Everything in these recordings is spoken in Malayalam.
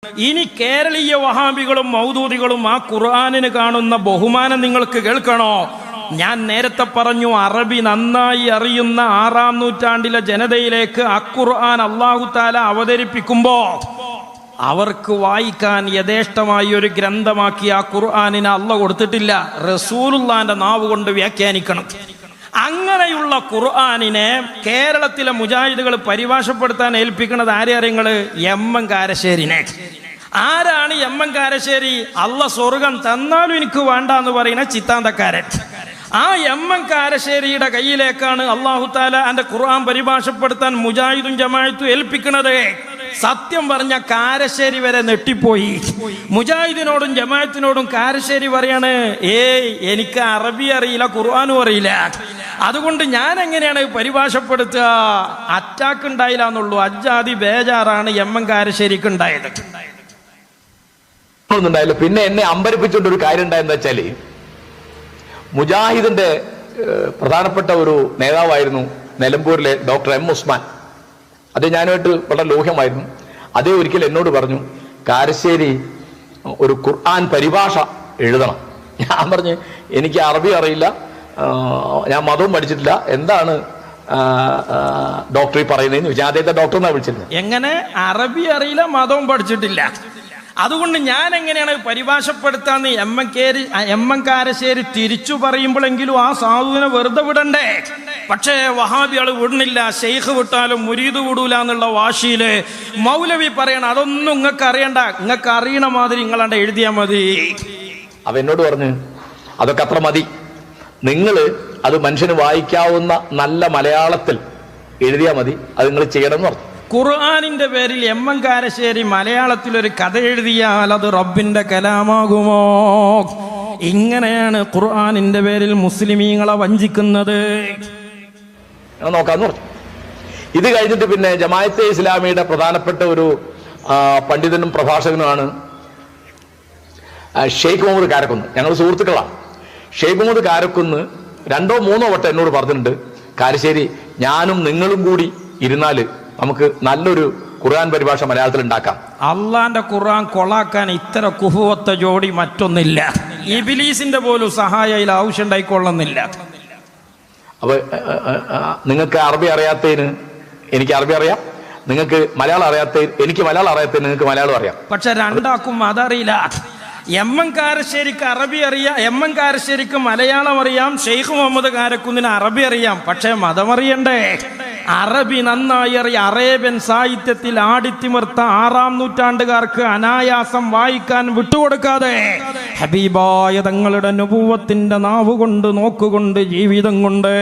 ഇനി കേരളീയ വഹാബികളും മൗദൂദികളും ആ ഖുർആനിന് കാണുന്ന ബഹുമാനം നിങ്ങൾക്ക് കേൾക്കണോ? ഞാൻ നേരത്തെ പറഞ്ഞു, അറബി നന്നായി അറിയുന്ന 6-ാം നൂറ്റാണ്ടിലെ ജനതയിലേക്ക് അഖുർആൻ അല്ലാഹു തആല അവതരിപ്പിക്കുമ്പോ അവർക്ക് വായിക്കാൻ യഥേഷ്ടമായി ഒരു ഗ്രന്ഥമാക്കി ആ ഖുർആനിനെ അല്ലാഹു കൊടുത്തിട്ടില്ല. റസൂലുള്ളാന്റെ നാവ് കൊണ്ട് വ്യാഖ്യാനിക്കണം. അങ്ങനെയുള്ള ഖുർആനിനെ കേരളത്തിലെ മുജാഹിദുകൾ പരിഭാഷപ്പെടുത്താൻ ഏൽപ്പിക്കുന്നത് ആരെ അറിയങ്ങള്? എം.എൻ. കാരശ്ശേരിനെ. ആരാണ് എം.എൻ. കാരശ്ശേരി? അല്ല സ്വർഗം തന്നാലും എനിക്ക് വേണ്ട എന്ന് പറയുന്ന ചിത്താന്തക്കാരൻ. ആ എം.എൻ. കാരശ്ശേരിയുടെ കയ്യിലേക്കാണ് അല്ലാഹു തആല അതിന്റെ ഖുർആൻ പരിഭാഷപ്പെടുത്താൻ മുജാഹിദും ജമാഅത്തും ഏൽപ്പിക്കുന്നത്. സത്യം പറഞ്ഞ കാരശ്ശേരി വരെ നെട്ടിപ്പോയി. മുജാഹിദിനോടും ജമാഅത്തിനോടും കാരശ്ശേരി പറയാണ്, എനിക്ക് അറബി അറിയില്ല, ഖുർആനും അറിയില്ല, അതുകൊണ്ട് ഞാൻ എങ്ങനെയാണ് പരിഭാഷപ്പെടുത്തുക? അറ്റാക്ക് ഉണ്ടായില്ല എന്നുള്ളൂ. അജ്ജാതി ബേജാറാണ് എം.എൻ. കാരശ്ശേരിക്ക് ഉണ്ടായത്. പിന്നെ എന്നെ അമ്പരിപ്പിച്ചുകൊണ്ട് ഒരു കാര്യം ഉണ്ടായെന്ന് വെച്ചാല്, മുജാഹിദിന്റെ പ്രധാനപ്പെട്ട ഒരു നേതാവായിരുന്നു നിലമ്പൂരിലെ ഡോക്ടർ എം ഉസ്മാൻ. അത് ഞാനുമായിട്ട് വളരെ ലോഹ്യമായിരുന്നു. അതേ ഒരിക്കൽ എന്നോട് പറഞ്ഞു, കാരശ്ശേരി ഒരു ഖുർആൻ പരിഭാഷ എഴുതണം. ഞാൻ പറഞ്ഞു, എനിക്ക് അറബി അറിയില്ല, ഞാൻ മതവും പഠിച്ചിട്ടില്ല, എന്താണ് ഡോക്ടർ ഈ പറയുന്നതെന്ന് ചോദിച്ചാൽ അദ്ദേഹത്തെ ഡോക്ടർ എന്നാണ് വിളിച്ചിരുന്നത്. എങ്ങനെ അറബി അറിയില്ല, മതവും പഠിച്ചിട്ടില്ല, അതുകൊണ്ട് ഞാൻ എങ്ങനെയാണ് പരിഭാഷപ്പെടുത്താന്ന് എം.എൻ. കാരശ്ശേരി തിരിച്ചു പറയുമ്പോഴെങ്കിലും ആ സാധുവിനെ വെറുതെ വിടണ്ടേ? പക്ഷേ വഹാബികൾ വിടുന്നില്ല. ഷെയ്ഖ് വിട്ടാലും മുരീദ് വിടൂല എന്നുള്ള വാശിയില് മൗലവി പറയണം, അതൊന്നും നിങ്ങൾക്ക് അറിയണ്ട, നിങ്ങൾക്ക് അറിയണ മാതിരി നിങ്ങളാണ്ട് എഴുതിയാൽ മതി. അവ എന്നോട് പറഞ്ഞു, അതൊക്കെ അത്ര മതി, നിങ്ങൾ അത് മനുഷ്യന് വായിക്കാവുന്ന നല്ല മലയാളത്തിൽ എഴുതിയാൽ മതി, അത് നിങ്ങൾ ചെയ്യണം എന്ന് പറഞ്ഞു. ഖുർആനിന്റെ പേരിൽ എം.എൻ. കാരശ്ശേരി മലയാളത്തിൽ ഒരു കഥ എഴുതിയാൽ അത് റബ്ബിന്റെ കലാമാകുമോ? ഇങ്ങനെയാണ് ഖുർആനിന്റെ പേരിൽ മുസ്ലിമീങ്ങളെ വഞ്ചിക്കുന്നത്. നോക്കാന്ന് പറഞ്ഞു. ഇത് കഴിഞ്ഞിട്ട് പിന്നെ ജമാഅത്തെ ഇസ്ലാമിയുടെ പ്രധാനപ്പെട്ട ഒരു പണ്ഡിതനും പ്രഭാഷകനുമാണ് ഷെയ്ഖ് മുഹമ്മദ് കാരക്കുന്ന്. ഞങ്ങൾ സുഹൃത്തുക്കളാണ്. ഷെയ്ഖ് മുഹമ്മദ് കാരക്കുന്ന് 2-3 വട്ടം എന്നോട് പറഞ്ഞിട്ടുണ്ട്, കാരശ്ശേരി ഞാനും നിങ്ങളും കൂടി ഇരുന്നാല് നമുക്ക് നല്ലൊരു ഖുർആൻ പരിഭാഷ മലയാളത്തിൽ ഉണ്ടാക്കാം. അള്ളാന്റെ ഖുർആൻ കൊളാക്കാൻ ഇത്ര കുഹുവത്ത ജോഡി മറ്റൊന്നില്ല. ഇബ്ലീസിന്റെ പോലും സഹായം ആവശ്യം ഉണ്ടായിക്കൊള്ളുന്നില്ല. അപ്പൊ നിങ്ങൾക്ക് അറബി അറിയാത്തതിന് എനിക്ക് അറബി അറിയാം, നിങ്ങൾക്ക് മലയാളം അറിയാത്തതിന് എനിക്ക് മലയാളം അറിയാത്തതിന് നിങ്ങൾക്ക് മലയാളം അറിയാം. പക്ഷെ രണ്ടാക്കും അതറിയില്ല. എം.എൻ. കാരശ്ശേരിക്ക് അറബി അറിയാം, എം.എൻ. കാരശ്ശേരിക്ക് മലയാളം അറിയാം, ഷെയ്ഖ് മുഹമ്മദ് കാരക്കുന്നിന് അറബി അറിയാം, പക്ഷെ മതമറിയണ്ടേ? അറബി നന്നായി അറിയാം. അറേബ്യൻ സാഹിത്യത്തിൽ ആടിത്തിമിർത്ത 6-ാം നൂറ്റാണ്ടുകാർക്ക് അനായാസം വായിക്കാൻ വിട്ടുകൊടുക്കാതെ ഹബീബായ തങ്ങളുടെ നുബുവത്തിന്റെ നാവുകൊണ്ട് നോക്കുകൊണ്ട് ജീവിതം കൊണ്ട്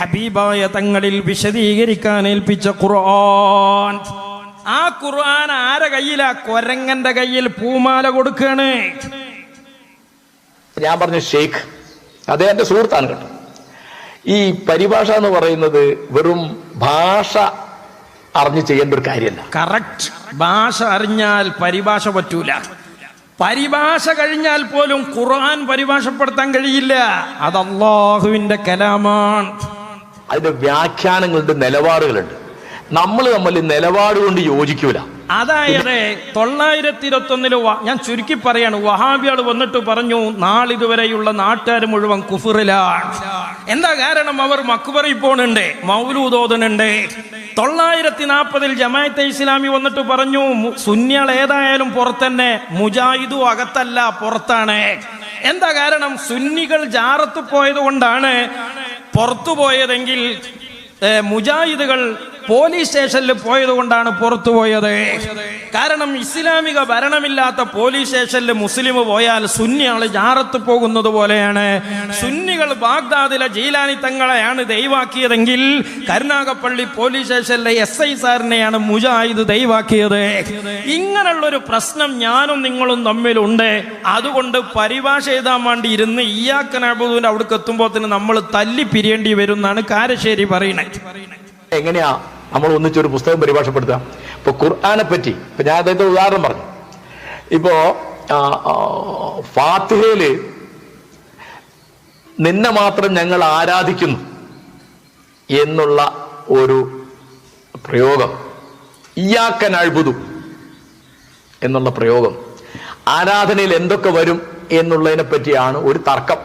ഹബീബായ തങ്ങളിൽ വിശദീകരിക്കാൻ ഏൽപ്പിച്ച ഖുർആൻ, ആ ഖുർആൻ ആരെ കയ്യിലാ? കൊരങ്ങന്റെ കയ്യിൽ പൂമാല കൊടുക്കാണ്. ഞാൻ പറഞ്ഞു, ഷെയ്ഖ് അതേ എന്റെ സുഹൃത്താണ് കേട്ടോ. ഈ പരിഭാഷ എന്ന് പറയുന്നത് വെറും ഭാഷ അറിഞ്ഞ് ചെയ്യേണ്ട ഒരു കാര്യമല്ല. കറക്റ്റ്. ഭാഷ അറിഞ്ഞാൽ പരിഭാഷ പറ്റൂല. പരിഭാഷ കഴിഞ്ഞാൽ പോലും ഖുർആൻ പരിഭാഷപ്പെടുത്താൻ കഴിയില്ല. അത് അല്ലാഹുവിന്റെ കലാമാണ്. അതിന്റെ വ്യാഖ്യാനങ്ങളുടെ നിലപാടുകളുണ്ട്. നമ്മൾ തമ്മിൽ നിലപാട് കൊണ്ട് യോജിക്കൂല. അതായത് 921 ഞാൻ ചുരുക്കി പറയാണ്, വഹാബികൾ വന്നിട്ട് പറഞ്ഞു, നാളിതുവരെയുള്ള നാട്ടുകാർ മുഴുവൻ കുഫറിലാണ്. എന്താ കാരണം? അവർ മക്ബറിൽ പോണുണ്ട്, മൗലൂദ് ഓതുന്നുണ്ട്. 940 ജമാഅത്തെ ഇസ്ലാമി വന്നിട്ട് പറഞ്ഞു, സുന്നികൾ ഏതായാലും പുറത്തന്നെ, മുജാഹിദു അകത്തല്ല പുറത്താണ്. എന്താ കാരണം? സുന്നികൾ ജാറത്ത് പോയത് കൊണ്ടാണ് പുറത്തു പോയതെങ്കിൽ മുജാഹിദുകൾ പോലീസ് സ്റ്റേഷനിൽ പോയത് കൊണ്ടാണ് പുറത്തു പോയത്. കാരണം ഇസ്ലാമിക ഭരണമില്ലാത്ത പോലീസ് സ്റ്റേഷനിൽ മുസ്ലിം പോയാൽ സുന്നികൾ ജാറത്ത് പോകുന്നത് പോലെയാണ്. സുന്നികൾ ബാഗ്ദാദിലെ ജീലാനി തങ്ങളെയാണ് ദൈവാക്കിയതെങ്കിൽ കരുനാഗപ്പള്ളി പോലീസ് സ്റ്റേഷനിലെ SI സാറിനെയാണ് മുജാഹിദ് ദൈവാക്കിയത്. ഇങ്ങനെയുള്ളൊരു പ്രശ്നം ഞാനും നിങ്ങളും തമ്മിലുണ്ട്. അതുകൊണ്ട് പരിഭാഷ എഴുതാൻ വേണ്ടി ഇരുന്ന് ഇയ്യാക നഅ്ബുദുവിന്റെ അവിടേക്ക് എത്തുമ്പോഴത്തേന് നമ്മൾ തല്ലി പിരിയേണ്ടി വരും എന്നാണ് കാരശ്ശേരി പറയുന്നത്. എങ്ങനെയാ നമ്മൾ ഒന്നിച്ചൊരു പുസ്തകം പരിഭാഷപ്പെടുത്തുക? ഇപ്പൊ ഖുർആനെ പറ്റി ഇപ്പൊ ഞാൻ അദ്ദേഹത്തെ ഉദാഹരണം പറഞ്ഞു. ഇപ്പോ ഫാത്തിഹയില് നിന്നെ മാത്രം ഞങ്ങൾ ആരാധിക്കുന്നു എന്നുള്ള ഒരു പ്രയോഗം ഇയ്യാക നഅ്ബുദു എന്നുള്ള പ്രയോഗം ആരാധനയിൽ എന്തൊക്കെ വരും എന്നുള്ളതിനെ പറ്റിയാണ് ഒരു തർക്കം.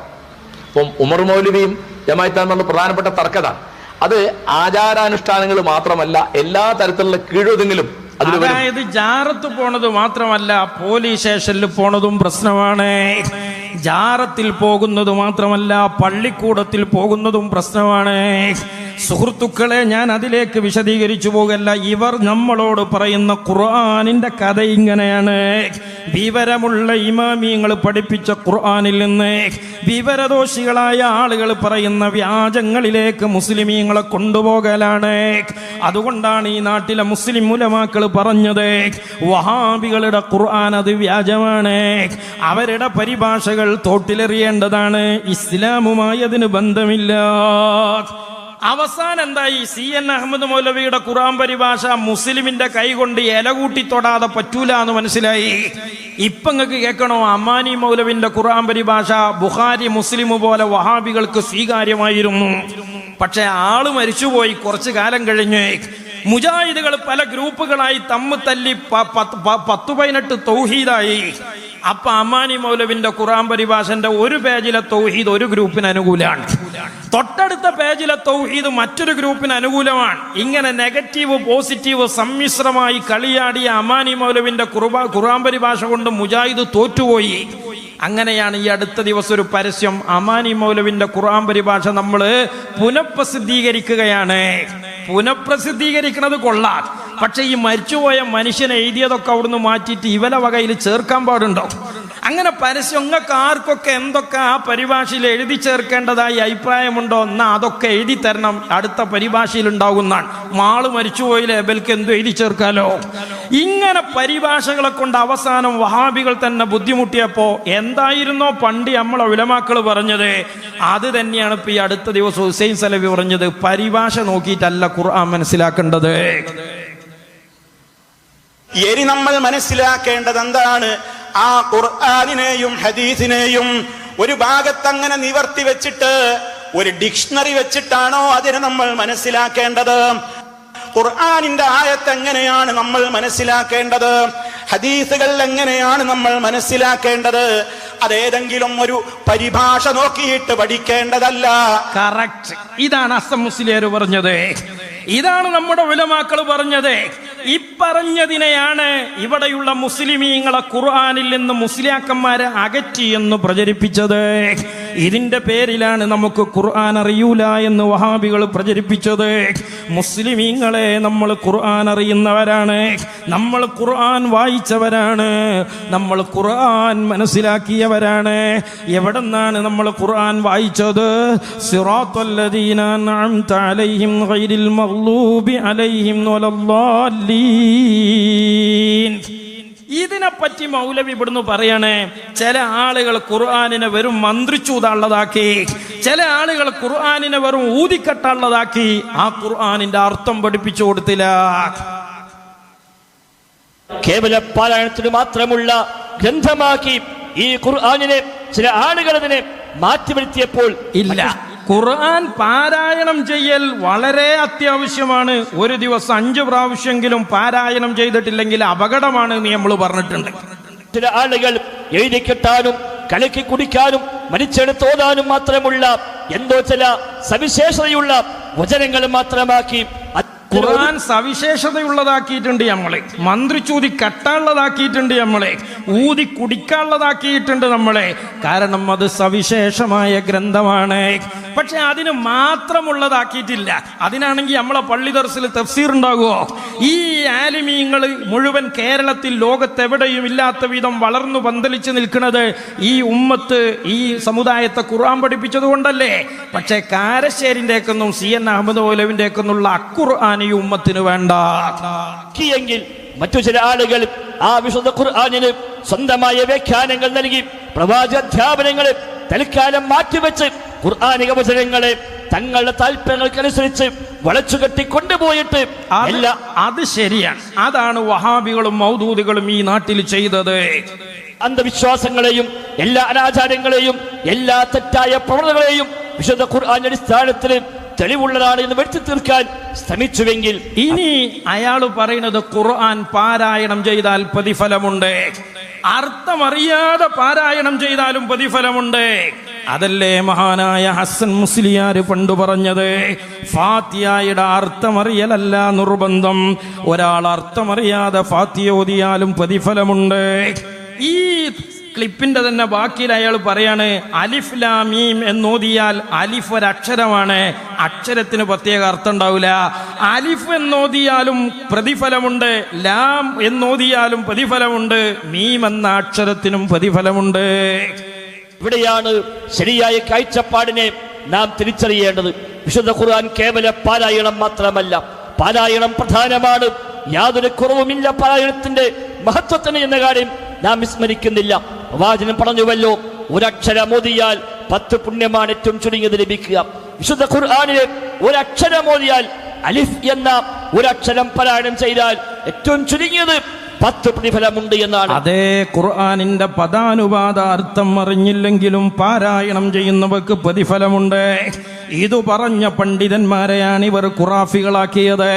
അപ്പം ഉമർ മൗലവിയും ജമാഅത്ത് എന്നുള്ള പ്രധാനപ്പെട്ട തർക്കതാണ്. അത് ആചാരാനുഷ്ഠാനങ്ങൾ മാത്രമല്ല, എല്ലാ തരത്തിലുള്ള കീഴൊതുങ്ങലും. അതായത് ജാറത്ത് പോണത് മാത്രമല്ല, പോലീസ് സ്റ്റേഷനിൽ പോണതും പ്രശ്നമാണ്. ജാറത്തിൽ പോകുന്നത് മാത്രമല്ല, പള്ളിക്കൂടത്തിൽ പോകുന്നതും പ്രശ്നമാണ്. സുഹൃത്തുക്കളെ, ഞാൻ അതിലേക്ക് വിശദീകരിച്ചു പോകല്ല. ഇവർ നമ്മളോട് പറയുന്ന ഖുർആനിന്റെ കഥ ഇങ്ങനെയാണ്. വിവരമുള്ള ഇമാമിയങ്ങൾ പഠിപ്പിച്ച ഖുർആനിൽ നിന്ന് വിവരദോഷികളായ ആളുകൾ പറയുന്ന വ്യാജങ്ങളിലേക്ക് മുസ്ലിമീങ്ങളെ കൊണ്ടുപോകലാണ്. അതുകൊണ്ടാണ് ഈ നാട്ടിലെ മുസ്ലിം ഉലമാക്കൾ പറഞ്ഞത് വഹാബികളുടെ ഖുർആൻ അത് വ്യാജമാണ്, അവരുടെ പരിഭാഷകൾ തോട്ടിലെറിയേണ്ടതാണ്, ഇസ്ലാമുമായി അതിന് ബന്ധമില്ല. അവസാനം എന്തായി? CN അഹമ്മദ് മൗലവിയുടെ ഖുർആൻ പരിഭാഷ മുസ്ലിമിന്റെ കൈ കൊണ്ട് ഇല കൂട്ടി തൊടാതെ പറ്റൂല എന്ന് മനസ്സിലായി. ഇപ്പൊ നിങ്ങൾക്ക് കേൾക്കണോ? അമാനി മൗലവിന്റെ ഖുർആൻ പരിഭാഷ ബുഖാരി മുസ്ലിം പോലെ വഹാബികൾക്ക് സ്വീകാര്യമായിരുന്നു. പക്ഷെ ആള് മരിച്ചുപോയി. കുറച്ചു കാലം കഴിഞ്ഞ് മുജാഹിദുകൾ പല ഗ്രൂപ്പുകളായി തല്ലി 10-18 തൗഹീദായി. അപ്പൊ അമാനി മൗലവിന്റെ ഖുർആൻ പരിഭാഷന്റെ ഒരു പേജിലെ തൗഹീദ് ഒരു ഗ്രൂപ്പിന് അനുകൂലമാണ്, തൊട്ടടുത്ത പേജിലെ തൗഹീദ് മറ്റൊരു ഗ്രൂപ്പിന് അനുകൂലമാണ്. ഇങ്ങനെ നെഗറ്റീവ് പോസിറ്റീവ് സമ്മിശ്രമായി കളിയാടിയ അമാനി മൗലവിന്റെ ഖുർആൻ പരിഭാഷ കൊണ്ട് മുജാഹിദ് തോറ്റുപോയി. അങ്ങനെയാണ് ഈ അടുത്ത ദിവസം ഒരു പരസ്യം, അമാനി മൗലവിന്റെ ഖുർആൻ പരിഭാഷ നമ്മൾ പുനഃപ്രസിദ്ധീകരിക്കുകയാണ്. പുനഃപ്രസിദ്ധീകരിക്കുന്നത് കൊള്ളാം, പക്ഷെ ഈ മരിച്ചുപോയ മനുഷ്യനെ എഴുതിയതൊക്കെ അവിടുന്ന് മാറ്റിയിട്ട് ഇവലെ വകയിൽ ചേർക്കാൻ പാടുണ്ടോ? അങ്ങനെ പരസ്യം നിങ്ങൾക്ക് ആർക്കൊക്കെ എന്തൊക്കെ ആ പരിഭാഷയിൽ എഴുതി ചേർക്കേണ്ടതായി അഭിപ്രായമുണ്ടോ എന്നാ അതൊക്കെ എഴുതി തരണം, അടുത്ത പരിഭാഷയിൽ ഉണ്ടാകുന്നതാണ്. മാള് മരിച്ചുപോയില്ലേ, എബൽക്ക് എന്തു എഴുതി ചേർക്കാലോ? ഇങ്ങനെ പരിഭാഷകളെ കൊണ്ട് അവസാനം വഹാബികൾ തന്നെ ബുദ്ധിമുട്ടിയപ്പോ എന്തായിരുന്നോ പണ്ട് നമ്മളെ ഉലമാക്കൾ പറഞ്ഞത്, അത് തന്നെയാണ് ഇപ്പൊ ഈ അടുത്ത ദിവസം ഹുസൈൻ സലഫി പറഞ്ഞത്. പരിഭാഷ നോക്കിയിട്ടല്ല ഖുർആൻ മനസ്സിലാക്കേണ്ടത്. ഇനി നമ്മൾ മനസ്സിലാക്കേണ്ടത് എന്താണ്? ആ ഖുർആനിനെയും ഹദീസിനെയും ഒരു ഭാഗത്ത് അങ്ങനെ നിവർത്തി വെച്ചിട്ട് ഒരു ഡിക്ഷണറി വെച്ചിട്ടാണോ അതിനെ നമ്മൾ മനസ്സിലാക്കേണ്ടത്? ഖുർആനിന്റെ ആയത്ത് എങ്ങനെയാണ് നമ്മൾ മനസ്സിലാക്കേണ്ടത്? ഹദീസുകൾ എങ്ങനെയാണ് നമ്മൾ മനസ്സിലാക്കേണ്ടത്? അതേതെങ്കിലും ഒരു പരിഭാഷ നോക്കിയിട്ട് പഠിക്കേണ്ടതല്ല. കറക്റ്റ്. ഇതാണ് അസം മുസ്ലിയാർ പറഞ്ഞത്, ഇതാണ് നമ്മുടെ ഉലമാക്കൾ പറഞ്ഞത്. ഇപ്പറഞ്ഞതിനെയാണ് ഇവിടെയുള്ള മുസ്ലിമീങ്ങളെ ഖുർആനിൽ നിന്ന് മുസ്ലിയാക്കന്മാരെ അകറ്റി എന്ന് പ്രചരിപ്പിച്ചത്. ഇതിന്റെ പേരിലാണ് നമുക്ക് ഖുർആൻ അറിയൂല എന്ന് വഹാബികൾ പ്രചരിപ്പിച്ചത്. മുസ്ലിമീങ്ങളെ, നമ്മൾ ഖുർആൻ അറിയുന്നവരാണ്, നമ്മൾ ഖുർആൻ വായിച്ചവരാണ്, നമ്മൾ ഖുർആൻ മനസ്സിലാക്കിയവരാണ്. എവിടെന്നാണ് നമ്മൾ ഖുർആൻ വായിച്ചത്? സിറാത്തല്ലദീന അൻഅംത അലൈഹിം ഗൈരിൽ മഗ്ലൂബി അലൈഹിം വലദ്ദാല്ലീൻ. ഇതിനെപ്പറ്റി മൗലവി ഇവിടുന്ന് പറയണേ, ചില ആളുകൾ ഖുർആനിനെ വെറും മന്ത്രിച്ചൂതാനുള്ളതാക്കി, ചില ആളുകൾ ഖുർആനിനെ വെറും ഊതിക്കട്ടുള്ളതാക്കി, ആ ഖുർആനിന്റെ അർത്ഥം പഠിപ്പിച്ചു കൊടുത്തില്ല. കേവല പാരായണത്തിന് മാത്രമുള്ള ഗ്രന്ഥമാക്കി ഈ ഖുർആനിനെ ചില ആളുകൾ അതിനെ മാറ്റിവരുത്തിയപ്പോൾ ഇല്ല, ഖുർആൻ പാരായണം ചെയ്യൽ വളരെ അത്യാവശ്യമാണ്. ഒരു ദിവസം 5 പ്രാവശ്യമെങ്കിലും പാരായണം ചെയ്തിട്ടില്ലെങ്കിൽ അപകടമാണ് എന്ന് നമ്മൾ പറഞ്ഞിട്ടുണ്ട്. ചില ആളുകൾ എഴുതിക്കെട്ടാനും കലക്കി കുടിക്കാനും മരിച്ചെടുത്ത് ഓതാനും മാത്രമുള്ള എന്തോ ചില സവിശേഷതയുള്ള വചനങ്ങൾ മാത്രമാക്കി ഖുർആൻ സവിശേഷതയുള്ളതാക്കിയിട്ടുണ്ട് നമ്മളെ, മന്ത്രിച്ചൂതി കെട്ടാനുള്ളതാക്കിയിട്ടുണ്ട് നമ്മളെ, ഊതി കുടിക്കാനുള്ളതാക്കിയിട്ടുണ്ട് നമ്മളെ. കാരണം അത് സവിശേഷമായ ഗ്രന്ഥമാണ്. പക്ഷെ അതിന് മാത്രമുള്ളതാക്കിയിട്ടില്ല. അതിനാണെങ്കിൽ നമ്മളെ പള്ളി ദർസിൽ തഫ്സീർ ഉണ്ടാകുമോ? ഈ ആലിമീങ്ങൾ മുഴുവൻ കേരളത്തിൽ ലോകത്തെവിടെയും ഇല്ലാത്ത വിധം വളർന്നു പന്തലിച്ച് നിൽക്കുന്നത് ഈ ഉമ്മത്ത്, ഈ സമുദായത്തെ ഖുർആൻ പഠിപ്പിച്ചത് കൊണ്ടല്ലേ. പക്ഷെ കാരശ്ശേരിന്റെയൊക്കെന്നും CN അഹമ്മദ് മൗലവിന്റെയൊക്കെന്നുള്ള അഖുർആൻ ഈ ഉമ്മത്തിന് വേണ്ട എങ്കിൽ മറ്റു ചില ആളുകൾ ആ വിശുദ്ധ ഖുർആനിന് സ്വന്തമായ വ്യാഖ്യാനങ്ങൾ നൽകി പ്രവാചകാധ്യാപനങ്ങളെ തൽക്കാലം മാറ്റിവെച്ച് ഖുർആനിക വചനങ്ങളെ തങ്ങളുടെ താല്പര്യങ്ങൾക്കനുസരിച്ച് വളച്ചുകെട്ടി കൊണ്ടുപോയിട്ട് അത് ശരിയാണ്. അതാണ് വഹാബികളും മൗദൂദികളും ഈ നാട്ടിൽ ചെയ്തത്. അന്ധവിശ്വാസങ്ങളെയും എല്ലാ അനാചാരങ്ങളെയും എല്ലാ തെറ്റായ പ്രവണതകളെയും വിശുദ്ധ ഖുർആന്റെ അടിസ്ഥാനത്തിൽ തെളിവുള്ളതാണ് എന്ന് വരുത്തി തീർക്കാൻ ശ്രമിച്ചുവെങ്കിൽ ഇനി അയാൾ പറയുന്നത് ഖുർആൻ പാരായണം ചെയ്താൽ പ്രതിഫലമുണ്ട്, അർത്ഥമറിയാതെ പാരായണം ചെയ്താലും പ്രതിഫലമുണ്ട്. അതല്ലേ മഹാനായ ഹസൻ മുസ്ലിയാർ പണ്ടു പറഞ്ഞത്, ഫാത്തിഹയുടെ അർത്ഥമറിയലല്ല നിർബന്ധം, ഒരാൾ അർത്ഥമറിയാതെ ഫാത്തിഹ ഓതിയാലും പ്രതിഫലമുണ്ട്. ഈ ക്ലിപ്പിന്റെ തന്നെ ബാക്കിയിൽ അയാൾ പറയാണ്, അലിഫ് ലാം മീം എന്നോതിയാൽ അലിഫ് ഒരക്ഷരമാണ്, അക്ഷരത്തിന് പ്രത്യേക അർത്ഥം ഉണ്ടാവില്ല. അലിഫ് എന്നോതിയാലും പ്രതിഫലമുണ്ട്, ലാം എന്നോതിയാലും പ്രതിഫലമുണ്ട്, മീം എന്ന അക്ഷരത്തിനും പ്രതിഫലമുണ്ട്. ഇവിടെയാണ് ശരിയായ കാഴ്ചപ്പാടിനെ നാം തിരിച്ചറിയേണ്ടത്. വിശുദ്ധ ഖുർആൻ കേവല പാരായണം മാത്രമല്ല, പാരായണം പ്രധാനമാണ്, യാതൊരു കുറവുമില്ല പാരായണത്തിന്റെ മഹത്വത്തിന് എന്ന കാര്യം നാം വിസ്മരിക്കുന്നില്ല. പ്രവാചകൻ പറഞ്ഞുവല്ലോ, ഒരക്ഷരം ഓതിയാൽ 10 പുണ്യമാണ് ഏറ്റവും ചുരുങ്ങിയത് ലഭിക്കുക. വിശുദ്ധ ഖുർആനിലെ ഒരക്ഷരം ഓതിയാൽ, അലിഫ് എന്ന ഒരക്ഷരം പാരായണം ചെയ്താൽ ഏറ്റവും ചുരുങ്ങിയത് 10 പ്രതിഫലമുണ്ട് എന്നാണ്. അതേ ഖുർആനിന്റെ പദാനുപാത അർത്ഥം അറിഞ്ഞില്ലെങ്കിലും പാരായണം ചെയ്യുന്നവർക്ക് പ്രതിഫലമുണ്ട്. ഇതു പറഞ്ഞ പണ്ഡിതന്മാരെയാണ് ഇവർ ഖുറാഫികളാക്കിയത്.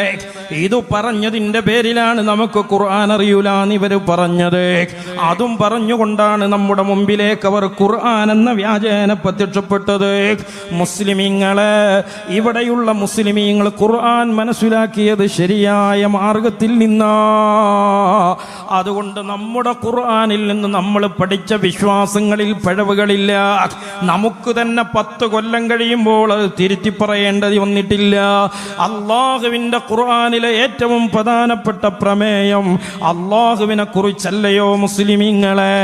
ഇതു പറഞ്ഞതിന്റെ പേരിലാണ് നമുക്ക് ഖുർആൻ അറിയൂലാന്ന് ഇവർ പറഞ്ഞത്. അതും പറഞ്ഞുകൊണ്ടാണ് നമ്മുടെ മുമ്പിലേക്ക് അവർ ഖുർആൻ എന്ന വ്യാജേന പ്രത്യക്ഷപ്പെട്ടത്. മുസ്ലിമീങ്ങളെ, ഇവിടെയുള്ള മുസ്ലിമീങ്ങൾ ഖുർആൻ മനസ്സിലാക്കിയത് ശരിയായ മാർഗത്തിൽ നിന്നാ. അതുകൊണ്ട് നമ്മുടെ ഖുർആനിൽ നിന്ന് നമ്മൾ പഠിച്ച വിശ്വാസങ്ങളിൽ പിഴവുകളില്ല. നമുക്ക് തന്നെ 10 കൊല്ലം കഴിയുമ്പോൾ അത് തിരുത്തി പറയേണ്ടത് വന്നിട്ടില്ല. അള്ളാഹുവിന്റെ ഖുർആനിലെ ഏറ്റവും പ്രധാനപ്പെട്ട പ്രമേയം അള്ളാഹുവിനെ കുറിച്ചല്ലയോ മുസ്ലിമീങ്ങളെ?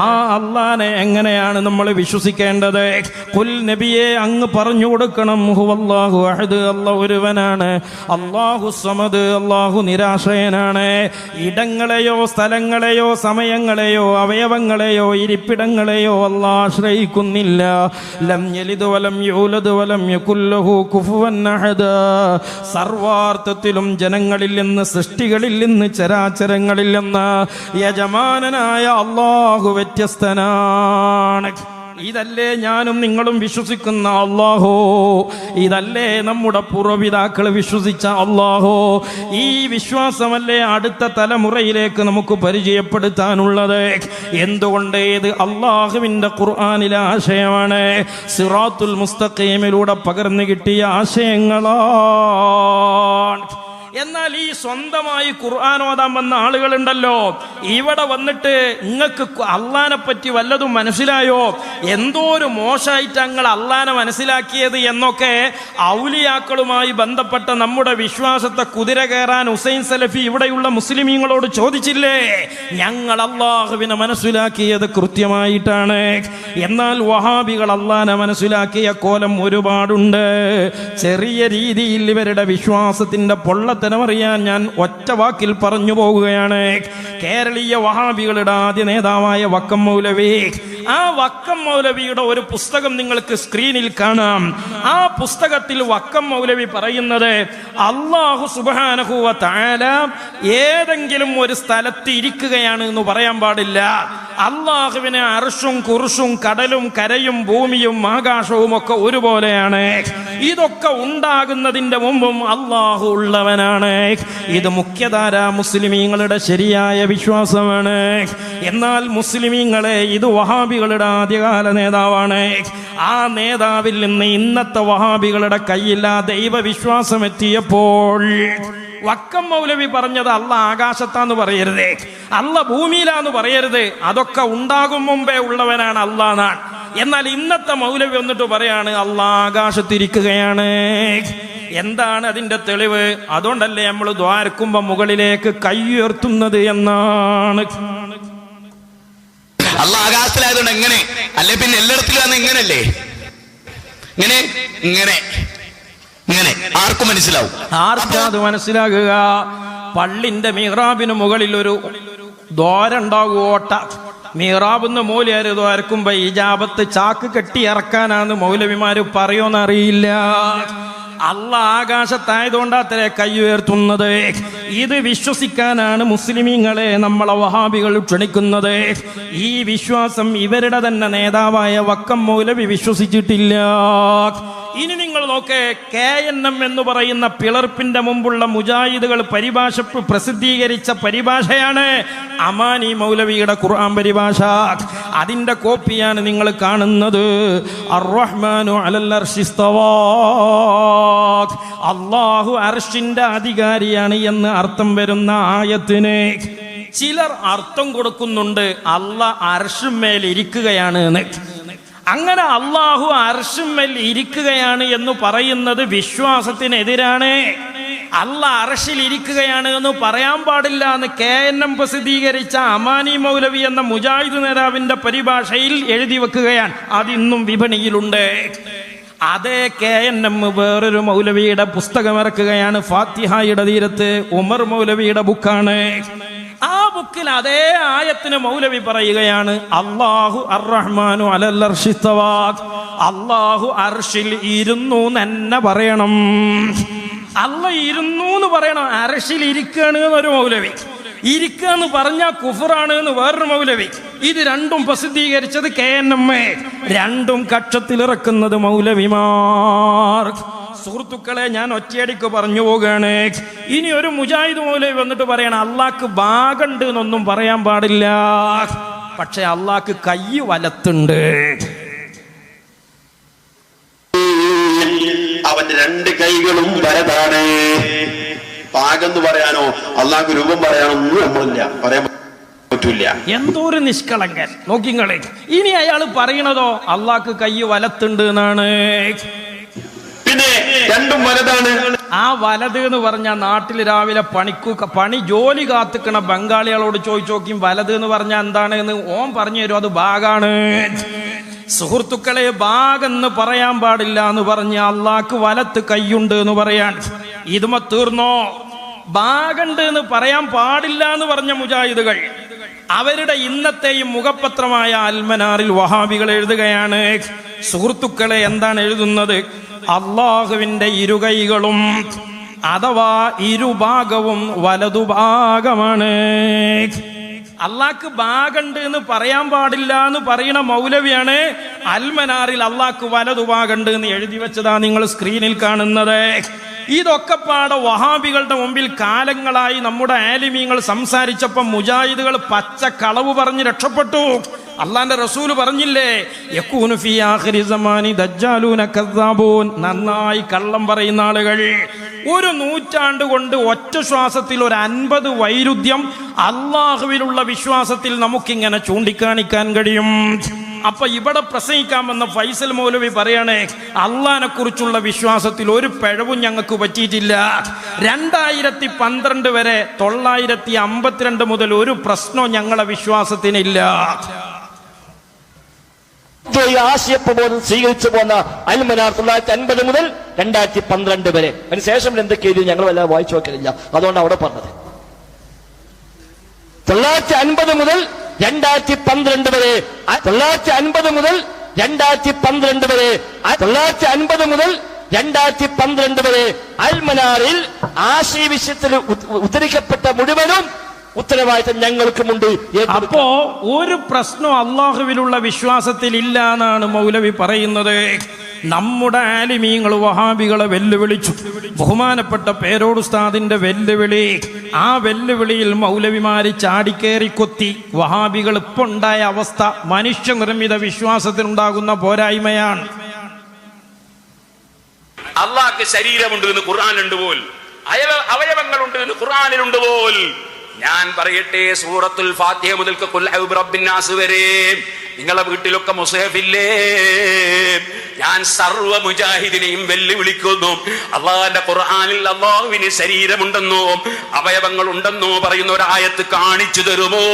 ആ അള്ളാനെ എങ്ങനെയാണ് നമ്മൾ വിശ്വസിക്കേണ്ടത്? ഖുൽ നബിയെ അങ്ങ് പറഞ്ഞു കൊടുക്കണം, ഹുവല്ലാഹു അഹദ്, അല്ലാഹു ഒരുവനാണ്, അല്ലാഹു സമദ്, അല്ലാഹു നിരാശ്രയനാണ്. ഇടങ്ങളെയോ സ്ഥലങ്ങളെയോ സമയങ്ങളെയോ അവയവങ്ങളെയോ ഇരിപ്പിടങ്ങളെയോ അല്ലാഹ് ആശ്രയിക്കുന്നില്ല. ലം യലിദ് വലം യൂലദ് വലം യകുൽ ലഹു കുഫുവൻ അഹദ്. സർവാർത്ഥത്തിലും ജനങ്ങളിൽ നിന്ന്, സൃഷ്ടികളിൽ നിന്ന്, ചരാചരങ്ങളിൽ നിന്ന് യജമാനനായ അല്ലാഹു വ്യത്യസ്തനാണ്. ഇതല്ലേ ഞാനും നിങ്ങളും വിശ്വസിക്കുന്ന അല്ലാഹു? ഇതല്ലേ നമ്മുടെ പൂർവ്വപിതാക്കൾ വിശ്വസിച്ച അല്ലാഹു? ഈ വിശ്വാസമല്ലേ അടുത്ത തലമുറയിലേക്ക് നമുക്ക് പരിചയപ്പെടുത്താനുള്ളത്? എന്തുകൊണ്ട് ഇത് അല്ലാഹുവിന്റെ ഖുർആനിലെ ആശയമാണ്, സിറാത്തുൽ മുസ്തഖീമിലൂടെ പകർന്നു കിട്ടിയ ആശയങ്ങളാണ്. എന്നാൽ ഈ സ്വന്തമായി ഖുർആൻ ഓതാൻ വന്ന ആളുകളുണ്ടല്ലോ, ഇവിടെ വന്നിട്ട് നിങ്ങൾക്ക് അള്ളാനെ പറ്റി വല്ലതും മനസ്സിലായോ? എന്തോ ഒരു മോശമായിട്ട് ഞങ്ങൾ അള്ളാനെ മനസ്സിലാക്കിയത് എന്നൊക്കെ ഔലിയാക്കളുമായി ബന്ധപ്പെട്ട നമ്മുടെ വിശ്വാസത്തെ കുതിര കയറാൻ ഹുസൈൻ സലഫി ഇവിടെയുള്ള മുസ്ലിമീങ്ങളോട് ചോദിച്ചില്ലേ? ഞങ്ങൾ അള്ളാഹുവിനെ മനസ്സിലാക്കിയത് കൃത്യമായിട്ടാണ്. എന്നാൽ വഹാബികൾ അള്ളാനെ മനസ്സിലാക്കിയ കോലം ഒരുപാടുണ്ട്. ചെറിയ രീതിയിൽ ഇവരുടെ വിശ്വാസത്തിന്റെ പൊള്ളത്തനമറിയാൻ ഞാൻ ഒറ്റ വാക്കിൽ പറഞ്ഞു പോകുകയാണ്. കേരളീയ വഹാബികളുടെ ആദ്യ നേതാവായ വക്കം മൗലവി, ആ വക്കം മൗലവിയുടെ ഒരു പുസ്തകം നിങ്ങൾക്ക് സ്ക്രീനിൽ കാണാം. ആ പുസ്തകത്തിൽ വക്കം മൗലവി പറയുന്നത്, അല്ലാഹു സുബ്ഹാനഹു വ തആല ഏതെങ്കിലും ഒരു സ്ഥലത്ത് ഇരിക്കുകയാണ് എന്ന് പറയാൻ പാടില്ല. അള്ളാഹുവിനെ അർശും കുർശും കടലും കരയും ഭൂമിയും ആകാശവും ഒക്കെ ഒരുപോലെയാണ്. ഇതൊക്കെ ഉണ്ടാകുന്നതിന്റെ മുമ്പും അള്ളാഹു ഉള്ളവനാണ്. ഇത് മുഖ്യധാര മുസ്ലിമീങ്ങളുടെ ശരിയായ വിശ്വാസമാണ്. എന്നാൽ മുസ്ലിമീങ്ങളെ, ഇത് വഹാബികളുടെ ആദ്യകാല നേതാവാണ്. ആ നേതാവിൽ നിന്ന് ഇന്നത്തെ വഹാബികളുടെ കയ്യിൽ ആ ദൈവവിശ്വാസം എത്തിയപ്പോൾ വക്കം മൗലവി പറഞ്ഞത് അല്ല ആകാശത്താന്ന് പറയരുത്, അല്ല ഭൂമിയിലാന്ന് പറയരുത്, അതൊക്കെ ഉണ്ടാകും മുമ്പേ ഉള്ളവനാണ് അല്ലാന്നാണ്. എന്നാൽ ഇന്നത്തെ മൗലവി വന്നിട്ട് പറയാണ് അല്ലാ ആകാശത്തിരിക്കുകയാണ്. എന്താണ് അതിന്റെ തെളിവ്? അതുകൊണ്ടല്ലേ നമ്മൾ ദ്വാരക്കുമ്പോ മുകളിലേക്ക് കൈ ഉയർത്തുന്നത് എന്നാണ്. അള്ളാഹ് ആകാശത്തിലായതുകൊണ്ട് എങ്ങനെ? അല്ലെ പിന്നെ എല്ലായിടത്തിലും ഇങ്ങനല്ലേ? ഇങ്ങനെ ഇങ്ങനെ ഇങ്ങനെ ആർക്കും മനസ്സിലാവും? ആർക്കാ അത് മനസ്സിലാകുക? പള്ളിന്റെ മിഹ്റാബിന് മുകളിൽ ഒരു ദ്വാരുണ്ടാകും, ഓട്ട. മിഹ്റാബിന്ന് മൗലിയാര് ദ്വാരക്കുമ്പോ ഇജാബത്ത് ചാക്ക് കെട്ടി ഇറക്കാനാന്ന് മൗലവിമാര് പറയുമെന്നറിയില്ല. അള്ളാഹ് ആകാശത്തായതുകൊണ്ട് അത്രേ കൈ ഉയർത്തുന്നത്. ഇത് വിശ്വസിക്കാനാണ് മുസ്ലിമീങ്ങളെ നമ്മളെ വഹാബികൾ ക്ഷണിക്കുന്നത്. ഈ വിശ്വാസം ഇവരുടെ തന്നെ നേതാവായ വക്കം മൗലവി വിശ്വസിച്ചിട്ടില്ല. ഇനി നിങ്ങൾ നോക്കേ, KNM എന്ന് പറയുന്ന പിളർപ്പിന്റെ മുമ്പുള്ള മുജാഹിദുകൾ പ്രസിദ്ധീകരിച്ച പരിഭാഷയാണ് അമാനി മൗലവിയുടെ ഖുർആൻ പരിഭാഷ. അതിന്റെ കോപ്പിയാണ് നിങ്ങൾ കാണുന്നത്. അർ-റഹ്മാനു അലൽ അർശി ഇസ്തവാ, അല്ലാഹു അർശിന്റെ അധികാരിയാണ് എന്ന് അർത്ഥം വരുന്ന ആയത്തിന് ചിലർ അർത്ഥം കൊടുക്കുന്നുണ്ട് അല്ലാഹ് അർശുമേൽ ഇരിക്കുകയാണ് എന്ന്. അങ്ങനെ അല്ലാഹു അർശുമേൽ ഇരിക്കുകയാണ് എന്ന് പറയുന്നത് വിശ്വാസത്തിനെതിരാണ്. അല്ലാഹ് അർശിൽ ഇരിക്കുകയാണ് എന്ന് പറയാൻ പാടില്ല എന്ന് KNM പ്രസിദ്ധീകരിച്ച അമാനി മൗലവി എന്ന മുജാഹിദ് നേതാവിന്റെ പരിഭാഷയിൽ എഴുതി വെക്കുകയാണ്. അതിന്നും വിപണിയിലുണ്ട്. അതേ KNM വേറൊരു മൗലവിയുടെ പുസ്തകം ഇറക്കുകയാണ്. ഫാത്തിഹയുടെ തീരത്ത് ഉമർ മൗലവിയുടെ ബുക്കാണ്. ആ ബുക്കിൽ അതേ ആയത്തിന് മൗലവി പറയുകയാണ് അല്ലാഹു അർ-റഹ്മാനു അലൽ അർശി ഇസ്തവാ, അല്ലാഹു അർശിൽ ഇരുന്നു തന്നെ പറയണം. അല്ലാഹ് ഇരുന്നു എന്ന് പറയണം. അർശിൽ ഇരിക്കുകയാണ് എന്നൊരു മൗലവി, ഇരിക്കുക എന്ന് പറഞ്ഞാൽ കുഫറാണ് എന്ന് വേറൊരു മൗലവി. ഇത് രണ്ടും പ്രസിദ്ധീകരിച്ചത് KNM, രണ്ടും കക്ഷത്തിലിറക്കുന്നത് മൗലവിമാർ. സുഹൃത്തുക്കളെ, ഞാൻ ഒറ്റയടിക്ക് പറഞ്ഞു പോവുകയാണ്. ഇനി ഒരു മുജാഹിദ് മൗലവി വന്നിട്ട് പറയണം അള്ളാഹ്ക്ക് ഭാഗമുണ്ട് എന്നൊന്നും പറയാൻ പാടില്ല, പക്ഷെ അള്ളാഹ്ക്ക് കൈ വലത്തുണ്ട്. അവന്റെ രണ്ട് കൈകളും വലതാണ്. പാകെന്ന് പറയാനോ അള്ളാഹ്ക്ക് രൂപം പറയാനോ ഒന്നും നമ്മളില്ല, പറയാൻ പറ്റൂല. എന്തോ ഒരു നിഷ്കളങ്കൻ നോക്കിങ്ങളെ. ഇനി അയാൾ പറയണതോ അള്ളാഹ്ക്ക് കൈ വലത്തുണ്ട് എന്നാണ്. പിന്നെ രണ്ടും വലതാണ്. ആ വലത് എന്ന് പറഞ്ഞാൽ നാട്ടിൽ രാവിലെ പണി ജോലി കാത്തിക്കണ ബംഗാളികളോട് ചോദിച്ചു നോക്കിയും വലത് എന്ന് പറഞ്ഞാൽ എന്താണ് എന്ന് ഓൻ പറഞ്ഞു തരും. അത് ഭാഗാണ്. സുഹൃത്തുക്കളെ, ഭാഗെന്ന് പറയാൻ പാടില്ല എന്ന് പറഞ്ഞ അള്ളാഹ്ക്ക് വലത്ത് കൈയുണ്ട് എന്ന് പറയാൻ ഇതുമ തീർന്നോ? ഭാഗണ്ട് എന്ന് പറയാൻ പാടില്ല എന്ന് പറഞ്ഞ മുജാഹിദുകൾ അവരുടെ ഇന്നത്തെയും മുഖപത്രമായ അൽമനാറിൽ വഹാബികൾ എഴുതുകയാണ്. സുഹൃത്തുക്കളെ, എന്താണ് എഴുതുന്നത്? അള്ളാഹുവിന്റെ ഇരുകൈകളും അഥവാ ഇരുഭാഗവും വലതുഭാഗമാണ്. അള്ളാഹ്ക്ക് ഭാഗണ്ട് എന്ന് പറയാൻ പാടില്ല എന്ന് പറയുന്ന മൗലവിയാണ് അൽമനാറിൽ അള്ളാഹ്ക്ക് വലതുഭാഗണ്ട് എന്ന് എഴുതി വെച്ചതാ നിങ്ങൾ സ്ക്രീനിൽ കാണുന്നത്. ഇതൊക്കെ പാടെ വഹാബികളുടെ മുമ്പിൽ കാലങ്ങളായി നമ്മുടെ ആലിമീങ്ങൾ സംസാരിച്ചപ്പോൾ മുജാഹിദുകൾ പച്ച കളവ് പറഞ്ഞ് രക്ഷപ്പെട്ടു. അള്ളാന്റെ റസൂല് പറഞ്ഞില്ലേ, യകൂനു ഫീ ആഖിരി സമാനി ദജ്ജാലൂന കദ്ദാബൂൻ, നന്നായി കള്ളം പറയുന്ന ആളുകൾ. ഒരു നൂറ്റാണ്ട് കൊണ്ട് ഒറ്റ ശ്വാസത്തിൽ ഒരു 50 വൈരുദ്ധ്യം അള്ളാഹുവിലുള്ള വിശ്വാസത്തിൽ നമുക്കിങ്ങനെ ചൂണ്ടിക്കാണിക്കാൻ കഴിയും. അപ്പൊ ഇവിടെ പ്രസംഗിക്കാമെന്ന ഫൈസൽ മൗലവി പറയണേ, അള്ളാഹിനെ കുറിച്ചുള്ള വിശ്വാസത്തിൽ ഒരു പിഴവും ഞങ്ങൾക്ക് പറ്റിയിട്ടില്ല. 2012 വരെ 952 മുതൽ ഒരു പ്രശ്നവും ഞങ്ങളെ വിശ്വാസത്തിനില്ല. ആശയപ്രബോധം സ്വീകരിച്ചു പോന്ന അൽമനാർ 950 മുതൽ 2012 വരെ. അതിനുശേഷം എന്തൊക്കെ എഴുതി ഞങ്ങൾ വല്ലാതെ വായിച്ചു നോക്കലില്ല, അതുകൊണ്ട് അവിടെ പറഞ്ഞത് 950 മുതൽ 2012 വരെ. 950 മുതൽ 2012 വരെ. 950 മുതൽ 2012 വരെ അൽമനാറിൽ ആശയവിഷയത്തിൽ ഉദ്ധരിക്കപ്പെട്ട മുഴുവനും ഉത്തരവാദിത്തം ഞങ്ങൾക്കുമുണ്ട്. അപ്പോ ഒരു പ്രശ്നം അള്ളാഹുവിലുള്ള വിശ്വാസത്തിൽ ഇല്ല എന്നാണ് മൗലവി പറയുന്നത്. നമ്മുടെ ആലിമീങ്ങൾ വഹാബികളെ വെല്ലുവിളിച്ചു. ബഹുമാനപ്പെട്ട പേരോട് ഉസ്താദിന്റെ വെല്ലുവിളി, ആ വെല്ലുവിളിയിൽ മൗലവിമാര് ചാടിക്കേറി കൊത്തി. വഹാബികൾ ഇപ്പൊ ഉണ്ടായ അവസ്ഥ മനുഷ്യനിർമ്മിത വിശ്വാസത്തിനുണ്ടാകുന്ന പോരായ്മയാണ്. അള്ളാഹ്ക്ക് ശരീരമുണ്ട് എന്ന് ഖുർആനിലുണ്ട് പോൽ, അവയവങ്ങളുണ്ട് എന്ന് ഖുർആനിലുണ്ട് പോൽ. ഞാൻ പറയട്ടെ, സൂറത്തുൽ ഫാത്തിഹ മുതൽക്ക് ഖുൽ അഊദു ബിറബ്ബിൻ നാസ് വരെ നിങ്ങളെ വീട്ടിലൊക്കെ മുസ്ഹഫില്ലേ? ഞാൻ സർവ്വ മുജാഹിദിനെയും വെല്ലുവിളിക്കുന്നു. അള്ളാഹിന്റെ ഖുർആനിൽ അള്ളാഹുവിന് ശരീരമുണ്ടെന്നോ അവയവങ്ങൾ ഉണ്ടെന്നോ പറയുന്ന ഒരു ആയത്ത് കാണിച്ചു തരുമോ?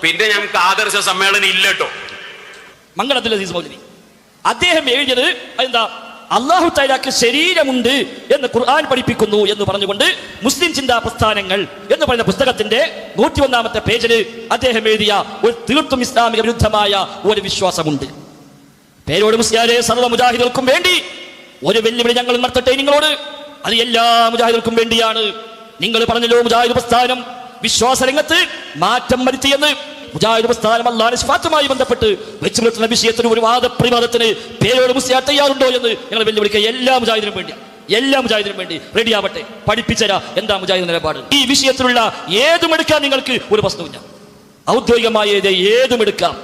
പിന്നെ ഞങ്ങൾക്ക് ആദർശ സമ്മേളനം ഇല്ലട്ടോ. മംഗളത്തിൽ അസീസ് മൗലവി അദ്ദേഹം എഴുതിയത് എന്താ? അല്ലാഹു തആലക്ക് ശരീരമുണ്ട് എന്ന് ഖുർആൻ പഠിപ്പിക്കുന്നു എന്ന് പറഞ്ഞുകൊണ്ട് മുസ്ലിം ചിന്താ പ്രസ്ഥാനങ്ങൾ എന്ന് പറയുന്ന പുസ്തകത്തിന്റെ 101-ാമത്തെ പേജിൽ അദ്ദേഹം എഴുതിയ ഒരു തീർത്തും ഇസ്ലാമിക വിരുദ്ധമായ ഒരു വിശ്വാസമുണ്ട്. പേരോട് മുസ്ലിയാരെ സർവ്വ മുജാഹിദുകൾക്കും വേണ്ടി ഒരു വെല്ലുവിളി ഞങ്ങൾ നടത്തട്ടെ നിങ്ങളോട്. അത് എല്ലാ മുജാഹിദർക്കും വേണ്ടിയാണ്. നിങ്ങൾ പറഞ്ഞല്ലോ മുജാഹിദ് പ്രസ്ഥാനം വിശ്വാസ രംഗത്ത് മാറ്റം വരുത്തിയെന്ന്. മുജാഹിദ് പ്രസ്ഥാനം അല്ലാഹുവിന്റെ സിഫാത്തുമായി ബന്ധപ്പെട്ട് വെച്ച് പുലർത്തുന്ന വിഷയത്തിന് ഒരു വാദപ്രതിവാദത്തിന് പേരോട് മുസ്ലിയാർ തയ്യാറുണ്ടോ എന്ന് ഞങ്ങൾ വെല്ലുവിളിക്കുക. എല്ലാ മുജാഹിദിനും വേണ്ടി റെഡി ആവട്ടെ, പഠിപ്പിച്ചരാ എന്താ മുജാഹിദ് നിലപാട്. ഈ വിഷയത്തിലുള്ള ഏതുമെടുക്കാൻ നിങ്ങൾക്ക് ഒരു പ്രശ്നവുമില്ല. ഔദ്യോഗികമായ ഏതുമെടുക്കാം.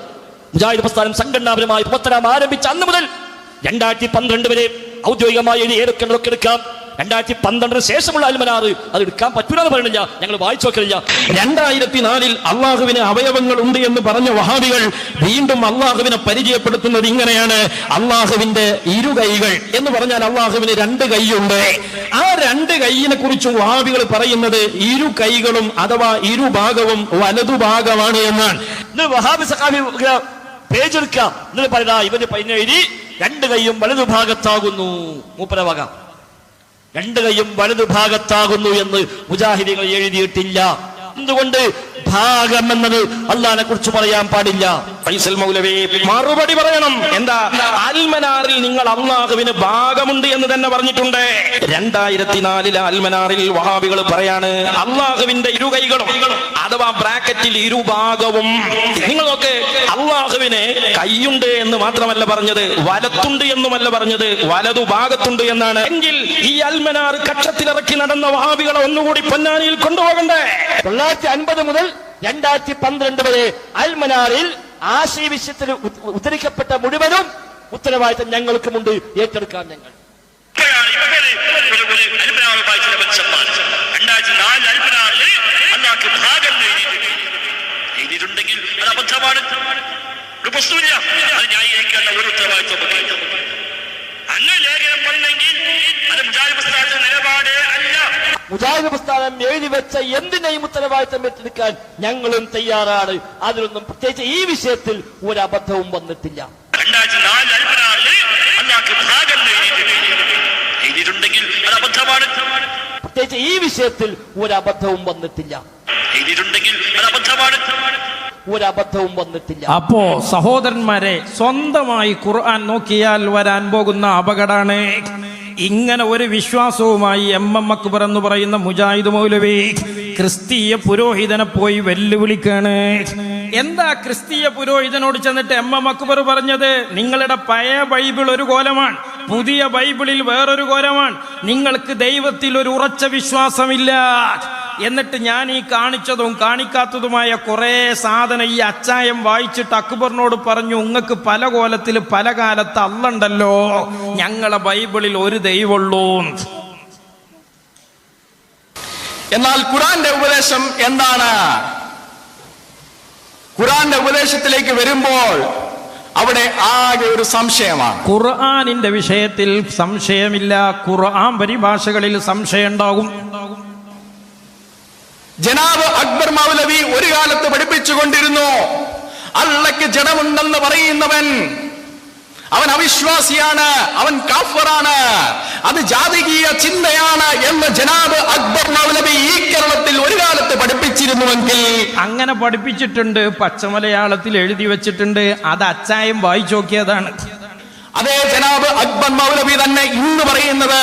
മുജാഹിദ് പ്രസ്ഥാനം സംഘടനാപരമായി പ്രവർത്തനം ആരംഭിച്ച അന്ന് മുതൽ 2012 വരെ ഔദ്യോഗികമായ ഏതൊക്കെ എടുക്കാം. 2012 ശേഷമുള്ള അൽമനാർ അത് എടുക്കാൻ പറ്റൂലെന്ന് പറയണില്ല, ഞങ്ങൾ വായിച്ചു നോക്കലില്ല. 2004 അള്ളാഹുവിന് അവയവങ്ങൾ ഉണ്ട് എന്ന് പറഞ്ഞ വഹാബികൾ വീണ്ടും അള്ളാഹുവിനെ പരിചയപ്പെടുത്തുന്നത് ഇങ്ങനെയാണ്: അള്ളാഹുവിന്റെ ഇരുകൈകൾ എന്ന് പറഞ്ഞാൽ അള്ളാഹുവിന് 2 കൈയുണ്ട്. ആ 2 കൈയിനെ കുറിച്ചും വഹാബികൾ പറയുന്നത് ഇരു കൈകളും അഥവാ ഇരുഭാഗവും വലതുഭാഗമാണ് എന്നാണ്. വഹാബി സഖാഫി പേജ് എടുക്കാം, എന്നിട്ട് പറയുക ഇവന് എഴുതി 2 കൈയും വലതുഭാഗത്താകുന്നു. മൂപ്പരവക 2 കൈയും വലതുഭാഗത്താകുന്നു എന്ന് മുജാഹിദീങ്ങൾ എഴുതിയിട്ടില്ല. എന്തുകൊണ്ട്? ഭാഗം എന്നത് അള്ളാഹിനെ കുറിച്ച് പറയാൻ പാടില്ല. ഫൈസൽ മൗലവി മറുപടി പറയണം. എന്താ? അൽമനാറിൽ നിങ്ങൾ അള്ളാഹുവിന് ഭാഗമുണ്ട് എന്ന് തന്നെ പറഞ്ഞിട്ടുണ്ട്. 2004 അൽമനാറിൽ വഹാബികൾ പറയാണ് അള്ളാഹുവിന്റെ ഇരുകൈകളും അഥവാ ബ്രാക്കറ്റിൽ ഇരുഭാഗവും. നിങ്ങൾ നോക്ക്, അള്ളാഹുവിന് കൈയുണ്ട് എന്ന് മാത്രമല്ല പറഞ്ഞത്, വലത്തുണ്ട് എന്നുമല്ല പറഞ്ഞത്, വലതു ഭാഗത്തുണ്ട് എന്നാണ്. എങ്കിൽ ഈ അൽമനാർ കക്ഷത്തിലിറക്കി നടന്ന വഹാബികളെ ഒന്നുകൂടി പൊന്നാനിയിൽ കൊണ്ടുപോകണ്ടേ? 1950 മുതൽ 2012 വരെ അൽമനാറിൽ ആശയവിഷയത്തിൽ ഉദ്ധരിക്കപ്പെട്ട മുഴുവനും ഉത്തരവാദിത്തം ഞങ്ങൾക്കുമുണ്ട്, ഏറ്റെടുക്കാം ഞങ്ങൾ. എഴുതിയിട്ടുണ്ടെങ്കിൽ അത് അബദ്ധമാണ്, ഒരു പ്രശ്നമില്ല, അത് ന്യായീകരിക്കേണ്ട ഒരു ഉത്തരവാദിത്വം. അങ്ങനെ ലേഖനം പറഞ്ഞെങ്കിൽ അത് മുജാഹിദ് പ്രസ്ഥാനത്തിന്റെ നിലപാടേ അല്ല. മുജാഹിദ് പ്രസ്ഥാനം എഴുതി വെച്ച എന്തിനേയും ഉത്തരവാദിത്തം ഏറ്റെടുക്കാൻ ഞങ്ങളും തയ്യാറാണ്. അതിലൊന്നും പ്രത്യേകിച്ച് ഈ വിഷയത്തിൽ ഒരു അബദ്ധവും വന്നിട്ടില്ല. 2004 എഴുതിയിട്ടുണ്ടെങ്കിൽ അത് അബദ്ധമാണ്, പ്രത്യേകിച്ച് ഈ വിഷയത്തിൽ ഒരു അബദ്ധവും വന്നിട്ടില്ല. എഴുതിയിട്ടുണ്ടെങ്കിൽ അത് അബദ്ധമാണ്, ഒരു അബദ്ധവും വന്നിട്ടില്ല. അപ്പോ സഹോദരന്മാരെ, സ്വന്തമായി ഖുർആൻ നോക്കിയാൽ വരാൻ പോകുന്ന അപകടമാണ്. ഇങ്ങനെ ഒരു വിശ്വാസവുമായി MM അക്ബർ എന്ന് പറയുന്ന മുജാഹിദ് മൗലവി ക്രിസ്തീയ പുരോഹിതനെ പോയി വെല്ലുവിളിക്കാണ്. എന്താ ക്രിസ്തീയ പുരോഹിതനോട് ചെന്നിട്ട് MM അക്ബർ പറഞ്ഞത്? നിങ്ങളുടെ പഴയ ബൈബിൾ ഒരു കോലമാണ്, പുതിയ ബൈബിളിൽ വേറൊരു കോലമാണ്, നിങ്ങൾക്ക് ദൈവത്തിൽ ഒരു ഉറച്ച വിശ്വാസമില്ല. എന്നിട്ട് ഞാൻ ഈ കാണിച്ചതും കാണിക്കാത്തതുമായ കുറെ സാധനം ഈ അച്ചായം വായിച്ചിട്ട് അക്ബറിനോട് പറഞ്ഞു, നിങ്ങൾക്ക് പല കോലത്തിൽ പല കാലത്ത് അല്ലണ്ടല്ലോ, ഞങ്ങളെ ബൈബിളിൽ ഒരു ദൈവമുള്ളൂ. എന്നാൽ ഖുർആന്റെ ഉപദേശം എന്താണ്? ഖുർആന്റെ ഉപദേശത്തിലേക്ക് വരുമ്പോൾ അവിടെ ആകെ ഒരു സംശയമാണ്. ഖുർആനിന്റെ വിഷയത്തിൽ സംശയമില്ല, ഖുർആൻ പരിഭാഷകളിൽ സംശയം ഉണ്ടാകും. ജനാബ് അക്ബർ മൗലവി ഒരു കാലത്ത് പഠിപ്പിച്ചുകൊണ്ടിരുന്നു, അള്ളയ്ക്ക് ജഡമുണ്ടെന്ന് പറയുന്നവൻ അവൻ അവിശ്വാസിയാണ്, അവൻ കാഫിറാണ്, അത് ജാതികീയ ചിന്തയാണ് എന്ന് ജനാബ് അക്ബർ മൗലവി ഈ കേരളത്തിൽ ഒരു കാലത്ത് പഠിപ്പിച്ചിരുന്നുവെങ്കിൽ, അങ്ങനെ പഠിപ്പിച്ചിട്ടുണ്ട്, പച്ചമലയാളത്തിൽ എഴുതി വെച്ചിട്ടുണ്ട്, അത് അച്ചായം വായിച്ചു നോക്കിയതാണ്. അതേ ജനാബ് അക്ബർ മൗലവി തന്നെ ഇന്ന് പറയുന്നത്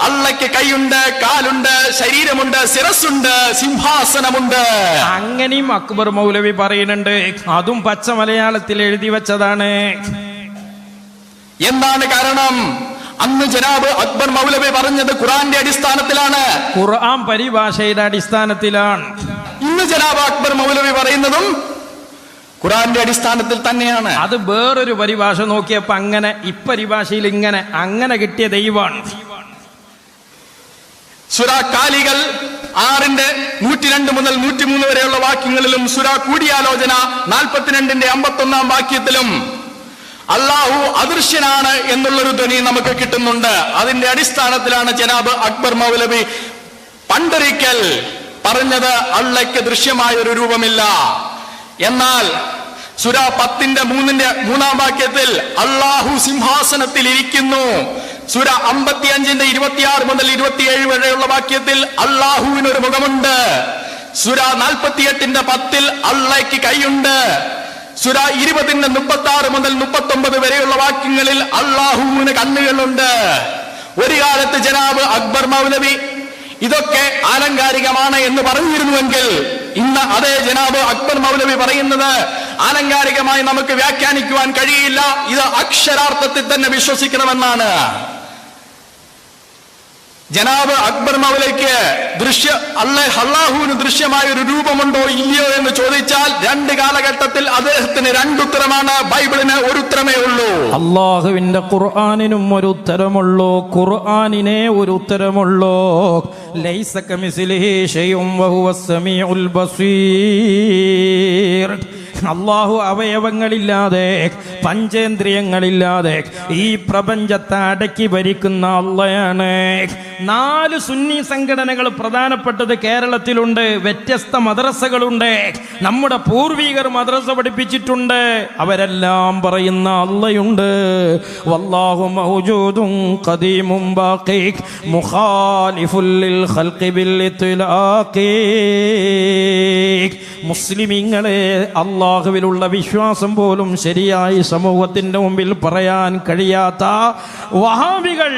അള്ളയ്ക്ക് കൈയുണ്ട്, കാലുണ്ട്, ശരീരമുണ്ട്, ശിരസ്സുണ്ട്, സിംഹാസനമുണ്ട്. അങ്ങനെയും അക്ബർ മൗലവി പറയുന്നുണ്ട്, അതും പച്ച മലയാളത്തിൽ എഴുതി വെച്ചതാണ്. എന്താണ് കാരണം? അന്ന് ജനാബ് അക്ബർ മൗലവി പറഞ്ഞത് ഖുർആന്റെ അടിസ്ഥാനത്തിലാണ്, ഖുർആൻ പരിഭാഷയുടെ അടിസ്ഥാനത്തിലാണ്. ഇന്ന് ജനാബ് അക്ബർ മൗലവി പറയുന്നതും ഖുർആന്റെ അടിസ്ഥാനത്തിൽ തന്നെയാണ്. അത് വേറൊരു പരിഭാഷ നോക്കിയപ്പോ അങ്ങനെ ഇപ്പരിഭാഷയിൽ ഇങ്ങനെ അങ്ങനെ കിട്ടിയ ദൈവമാണ്. സൂറ കാലികൾ 6:102 മുതൽ 103 വരെയുള്ള വാക്യങ്ങളിലും സൂറ കൂടിയാലോചന 42-51 വാക്യത്തിലും അള്ളാഹു അദൃശ്യനാണ് എന്നുള്ളൊരു ധ്വനി നമുക്ക് കിട്ടുന്നുണ്ട്. അതിന്റെ അടിസ്ഥാനത്തിലാണ് ജനാബ് അക്ബർ മൗലവി പണ്ടൊരിക്കൽ പറഞ്ഞത് അള്ളയ്ക്ക് ദൃശ്യമായ ഒരു രൂപമില്ല. എന്നാൽ സൂറ 10:3 വാക്യത്തിൽ അള്ളാഹു സിംഹാസനത്തിൽ ഇരിക്കുന്നു. സൂറ 55:26 മുതൽ 27 വരെയുള്ള വാക്യത്തിൽ അള്ളാഹുവിനൊരു മുഖമുണ്ട്. സൂറ 48:10 അള്ളയ്ക്ക് കൈയുണ്ട്. സൂറ 20:36 മുതൽ 39 വരെയുള്ള വാക്യങ്ങളിൽ അള്ളാഹുവിന് കണ്ണുകളുണ്ട്. ഒരു കാലത്ത് ജനാബ് അക്ബർ മൗലവി ഇതൊക്കെ ആലങ്കാരികമാണ് എന്ന് പറഞ്ഞിരുന്നുവെങ്കിൽ ഇന്ന് അതേ ജനാബ് അക്ബർ മൗലവി പറയുന്നത് ആലങ്കാരികമായി നമുക്ക് വ്യാഖ്യാനിക്കുവാൻ കഴിയില്ല, ഇത് അക്ഷരാർത്ഥത്തിൽ തന്നെ വിശ്വസിക്കണമെന്നാണ്. ജനാബ് അക്ബർ മൗലയ്ക്ക് അല്ലാഹുവിന് ദൃശ്യമായ ഒരു രൂപമുണ്ടോ ഇല്ലയോ എന്ന് ചോദിച്ചാൽ രണ്ട് കാലഘട്ടത്തിൽ അദ്ദേഹത്തിന് രണ്ടുത്തരമാണ്, ബൈബിളിന് ഒരു ഉത്തരമേ ഉള്ളൂ. അള്ളാഹുവിന്റെ ഖുർആനിനും ഒരു ഉത്തരമുള്ളൂ, ഖുർആനിനെ ഒരു ഉത്തരമുള്ളൂ. ലൈസ കമിസ്ലിഹി ശൈഉൻ വഹുവസ് സമീഉൽ ബസീർ. അള്ളാഹു അവയവങ്ങളില്ലാതെ പഞ്ചേന്ദ്രിയങ്ങളില്ലാതെ ഈ പ്രപഞ്ചത്തെ അടക്കി ഭരിക്കുന്ന അള്ളയാണ്. 4 സുന്നി സംഘടനകൾ പ്രധാനപ്പെട്ടത് കേരളത്തിലുണ്ട്. വ്യത്യസ്ത മദ്രസകളുണ്ട്. നമ്മുടെ പൂർവികർ മദ്രസ പഠിപ്പിച്ചിട്ടുണ്ട്. അവരെല്ലാം പറയുന്ന അള്ളയുണ്ട്. വല്ലാഹു മൗജൂദുൻ ഖദീമുൻ ബാഖി മുഖാലിഫുൽ ലിൽ ഖൽഖി ബിൽ ഇത്ലാഖി. മുസ്ലിമീങ്ങളെ, അള്ളാഹുവിലുള്ള വിശ്വാസം പോലും ശരിയായി സമൂഹത്തിന്റെ മുമ്പിൽ പറയാൻ കഴിയാത്ത വഹാബികൾ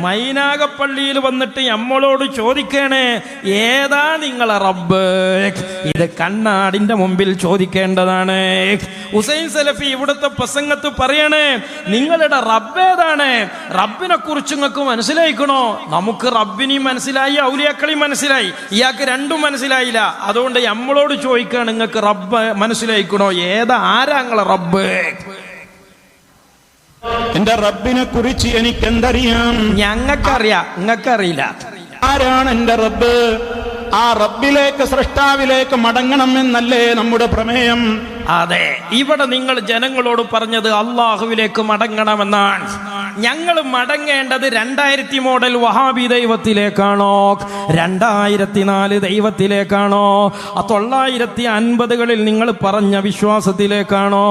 മൈനാഗപ്പള്ളിയിൽ വന്നിട്ട് നമ്മളോട് ചോദിക്കണേ, ഏതാ നിങ്ങളെ റബ്ബ്? ഇത് കണ്ണാടിന്റെ മുമ്പിൽ ചോദിക്കേണ്ടതാണ്. ഹുസൈൻ സലഫി ഇവിടുത്തെ പ്രസംഗത്ത് പറയണേ, നിങ്ങളുടെ റബ്ബ് ഏതാണ്? റബ്ബിനെ കുറിച്ച് നിങ്ങൾക്ക് മനസ്സിലായിക്കണോ? നമുക്ക് റബ്ബിനെയും മനസ്സിലായി, ഔലിയാക്കളെയും മനസ്സിലായി, ഇയാൾക്ക് രണ്ടും മനസ്സിലായില്ല. അതുകൊണ്ട് നമ്മളോട് ചോദിക്കുക, നിങ്ങൾക്ക് റബ്ബ് മനസ്സിലായിക്കണോ? ആരാ നിങ്ങളെ റബ്ബ്? എന്റെ റബ്ബിനെ കുറിച്ച് എനിക്ക് എന്തറിയാം? ഞങ്ങൾക്കറിയാം, നിങ്ങൾക്കറിയില്ല. ആരാണ് എന്റെ റബ്ബ്? ആ റബ്ബിലേക്ക്, സൃഷ്ടാവിലേക്ക് മടങ്ങണം എന്നല്ലേ നമ്മുടെ പ്രമേയം? അതെ, ഇവിടെ നിങ്ങൾ ജനങ്ങളോട് പറഞ്ഞത് അള്ളാഹുവിലേക്ക് മടങ്ങണമെന്നാണ്. ഞങ്ങൾ മടങ്ങേണ്ടത് 2000 മോഡൽ വഹാബി ദൈവത്തിലേക്കാണോ, 2004 ദൈവത്തിലേക്കാണോ, 950കളിൽ നിങ്ങൾ പറഞ്ഞ വിശ്വാസത്തിലേക്കാണോ?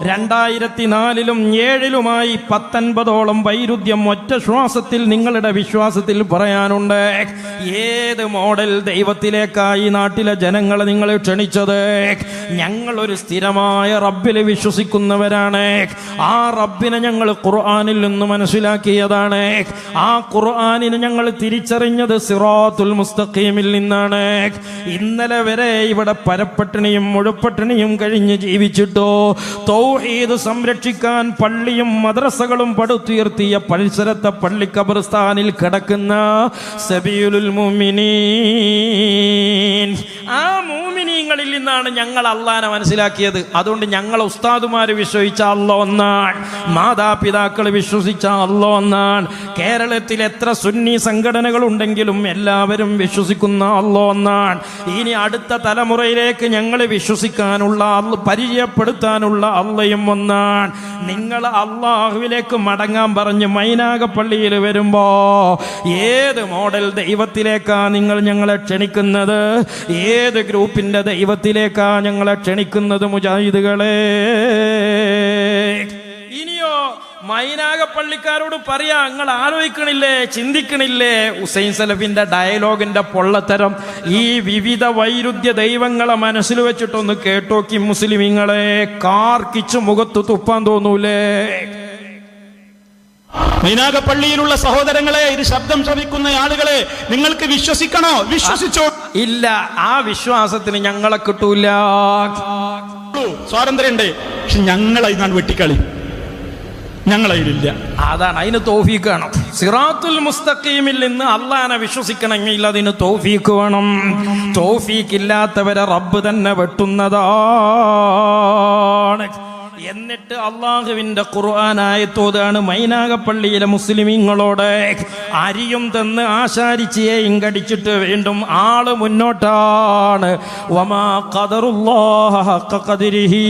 2004ലും 2007ലുമായി 19ഓളം വൈരുദ്ധ്യം ഒറ്റ ശ്വാസത്തിൽ നിങ്ങളുടെ വിശ്വാസത്തിൽ പറയാനുണ്ട്. ഏത് മോഡൽ ദൈവത്തിലേക്കായി നാട്ടിലെ ജനങ്ങളെ നിങ്ങൾ ക്ഷണിച്ചത്? ഞങ്ങളൊരു സ്ഥിരമായ റബ്ബിൽ വിശ്വസിക്കുന്നവരാണ്. ആ റബ്ബിനെ ഞങ്ങൾ ഖുർആനിൽ നിന്ന് മനസ്സിലാക്കിയതാണ്. ആ ഖുർആനിനെ ഞങ്ങൾ തിരിച്ചറിഞ്ഞത് സിറാത്തുൽ മുസ്തഖീമിൽ നിന്നാണ്. ഇന്നലെ വരെ ഇവിടെ പരപ്പട്ടിണിയും മുഴുപ്പട്ടിണിയും കഴിഞ്ഞ് ജീവിച്ചിട്ടോ തൗഹീദ് സംരക്ഷിക്കാൻ പള്ളിയും മദ്രസകളും പടുത്തുയർത്തിയ പരിസരത്തെ പള്ളി ഖബർസ്ഥാനിൽ കിടക്കുന്ന സബീലുൽ മുഅ്മിനീൻ, ആ മുഅ്മിനീങ്ങളിൽ നിന്നാണ് ഞങ്ങൾ അള്ളാഹനെ മനസ്സിലാക്കിയത്. അതുകൊണ്ട് ഞങ്ങൾ ഉസ്താദുമാര് വിശ്വസിച്ച അല്ലാഹ് ഒന്നാണ്, മാതാപിതാക്കൾ വിശ്വസിച്ച അല്ലാഹ് ഒന്നാണ്. കേരളത്തിൽ എത്ര സുന്നി സംഘടനകൾ ഉണ്ടെങ്കിലും എല്ലാവരും വിശ്വസിക്കുന്ന അല്ലാഹ് ഒന്നാണ്. ഇനി അടുത്ത തലമുറയിലേക്ക് ഞങ്ങൾ വിശ്വസിക്കാനുള്ള, പരിചയപ്പെടുത്താനുള്ള അള്ളയും ഒന്നാണ്. നിങ്ങൾ അള്ളാഹുവിലേക്ക് മടങ്ങാൻ പറഞ്ഞ് മൈനാഗപ്പള്ളിയിൽ വരുമ്പോ ഏത് മോഡൽ ദൈവത്തിലേക്കാ നിങ്ങൾ ഞങ്ങളെ ക്ഷണിക്കുന്നത്? ഏത് ഗ്രൂപ്പിന്റെ ദൈവത്തിലേക്കാ ഞങ്ങളെ ക്ഷണിക്കുന്നത് മുജാഹിദുകളെ? ഇനിയോ മൈനാഗപ്പള്ളിക്കാരോട് പറയാ, നിങ്ങൾ ആലോചിക്കണില്ലേ, ചിന്തിക്കണില്ലേ? ഹുസൈൻ സലഫിന്റെ ഡയലോഗിന്റെ പൊള്ളത്തരം ഈ വിവിധ വൈരുദ്ധ്യ ദൈവങ്ങളെ മനസ്സിൽ വെച്ചിട്ടൊന്ന് കേട്ടോക്കി മുസ്ലിമീങ്ങളെ, കാർക്കിച്ച് മുഖത്ത് തുപ്പാൻ തോന്നൂലേ? മൈനാഗപ്പള്ളിയിലുള്ള സഹോദരങ്ങളെ, ഇത് ശബ്ദം ശ്രവിക്കുന്ന ആളുകളെ, നിങ്ങൾക്ക് വിശ്വസിക്കണോ? വിശ്വസിച്ചോ? ഇല്ല, ആ വിശ്വാസത്തിന് ഞങ്ങളെ കിട്ടൂല. സ്വാതന്ത്ര്യമുണ്ട്, പക്ഷെ ഞങ്ങളതിനാണ് വെട്ടിക്കളി, ഞങ്ങളതിലില്ല. അതാണ്, അതിന് തൗഫീഖ് വേണം. സിറാത്തുൽ മുസ്തഖീമിൽ നിന്ന് അള്ളാഹനെ വിശ്വസിക്കണമെങ്കിൽ അതിന് തൗഫീഖ് വേണം. തൗഫീഖ് ഇല്ലാത്തവരെ റബ്ബ് തന്നെ വെട്ടുന്നതാണ്. എന്നിട്ട് അള്ളാഹുവിന്റെ ഖുർആനായത്തോടാണ് മൈനാഗപ്പള്ളിയിലെ മുസ്ലിമീങ്ങളോട് അരിയും തന്ന് ആശാരിച്ചേയും കടിച്ചിട്ട് വീണ്ടും ആള് മുന്നോട്ടാണ്. വമാ ഖദറുല്ലാഹ ഹഖ ഖദരിഹി.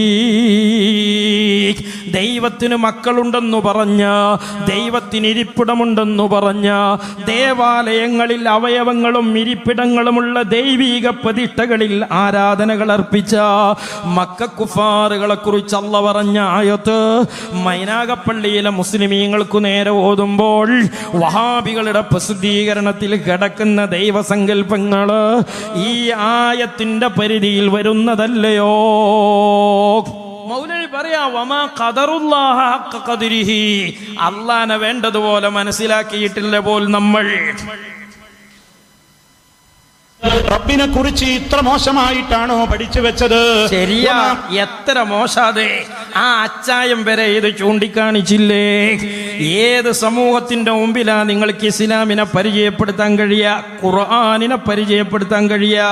ദൈവത്തിന് മക്കളുണ്ടെന്നു പറഞ്ഞ, ദൈവത്തിന് ഇരിപ്പിടമുണ്ടെന്നു പറഞ്ഞ, ദേവാലയങ്ങളിൽ അവയവങ്ങളും ഇരിപ്പിടങ്ങളുമുള്ള ദൈവീക പ്രതിഷ്ഠകളിൽ ആരാധനകൾ അർപ്പിച്ച മക്കക്കുഫാറുകളെ കുറിച്ച് അല്ലാഹു പറഞ്ഞ ആയത്ത് മൈനാഗപ്പള്ളിയിലെ മുസ്ലിമീങ്ങൾക്ക് നേരെ ഓതുമ്പോൾ വഹാബികളുടെ പ്രസിദ്ധീകരണത്തിൽ കിടക്കുന്ന ദൈവസങ്കല്പങ്ങള് ഈ ആയത്തിന്റെ പരിധിയിൽ വരുന്നതല്ലയോ? മൗലവി പറയാ വമാ ഖദറുല്ലാഹ ഹഖ ഖദ്രിഹി, അല്ലാഹനെ വേണ്ടതുപോലെ മനസ്സിലാക്കിയിട്ടില്ല പോൽ നമ്മൾ. റബ്ബിനെ കുറിച്ച് ഇത്ര മോശമായിട്ടാണോ പഠിച്ചു വെച്ചത്? ശരിയാ, എത്ര മോശാതെ. ആ അച്ചായം വരെ ഇത് ചൂണ്ടിക്കാണിച്ചില്ലേ? ഏത് സമൂഹത്തിന്റെ മുമ്പിലാ നിങ്ങൾക്ക് ഇസ്ലാമിനെ പരിചയപ്പെടുത്താൻ കഴിയാ, ഖുർആനിനെ പരിചയപ്പെടുത്താൻ കഴിയാ?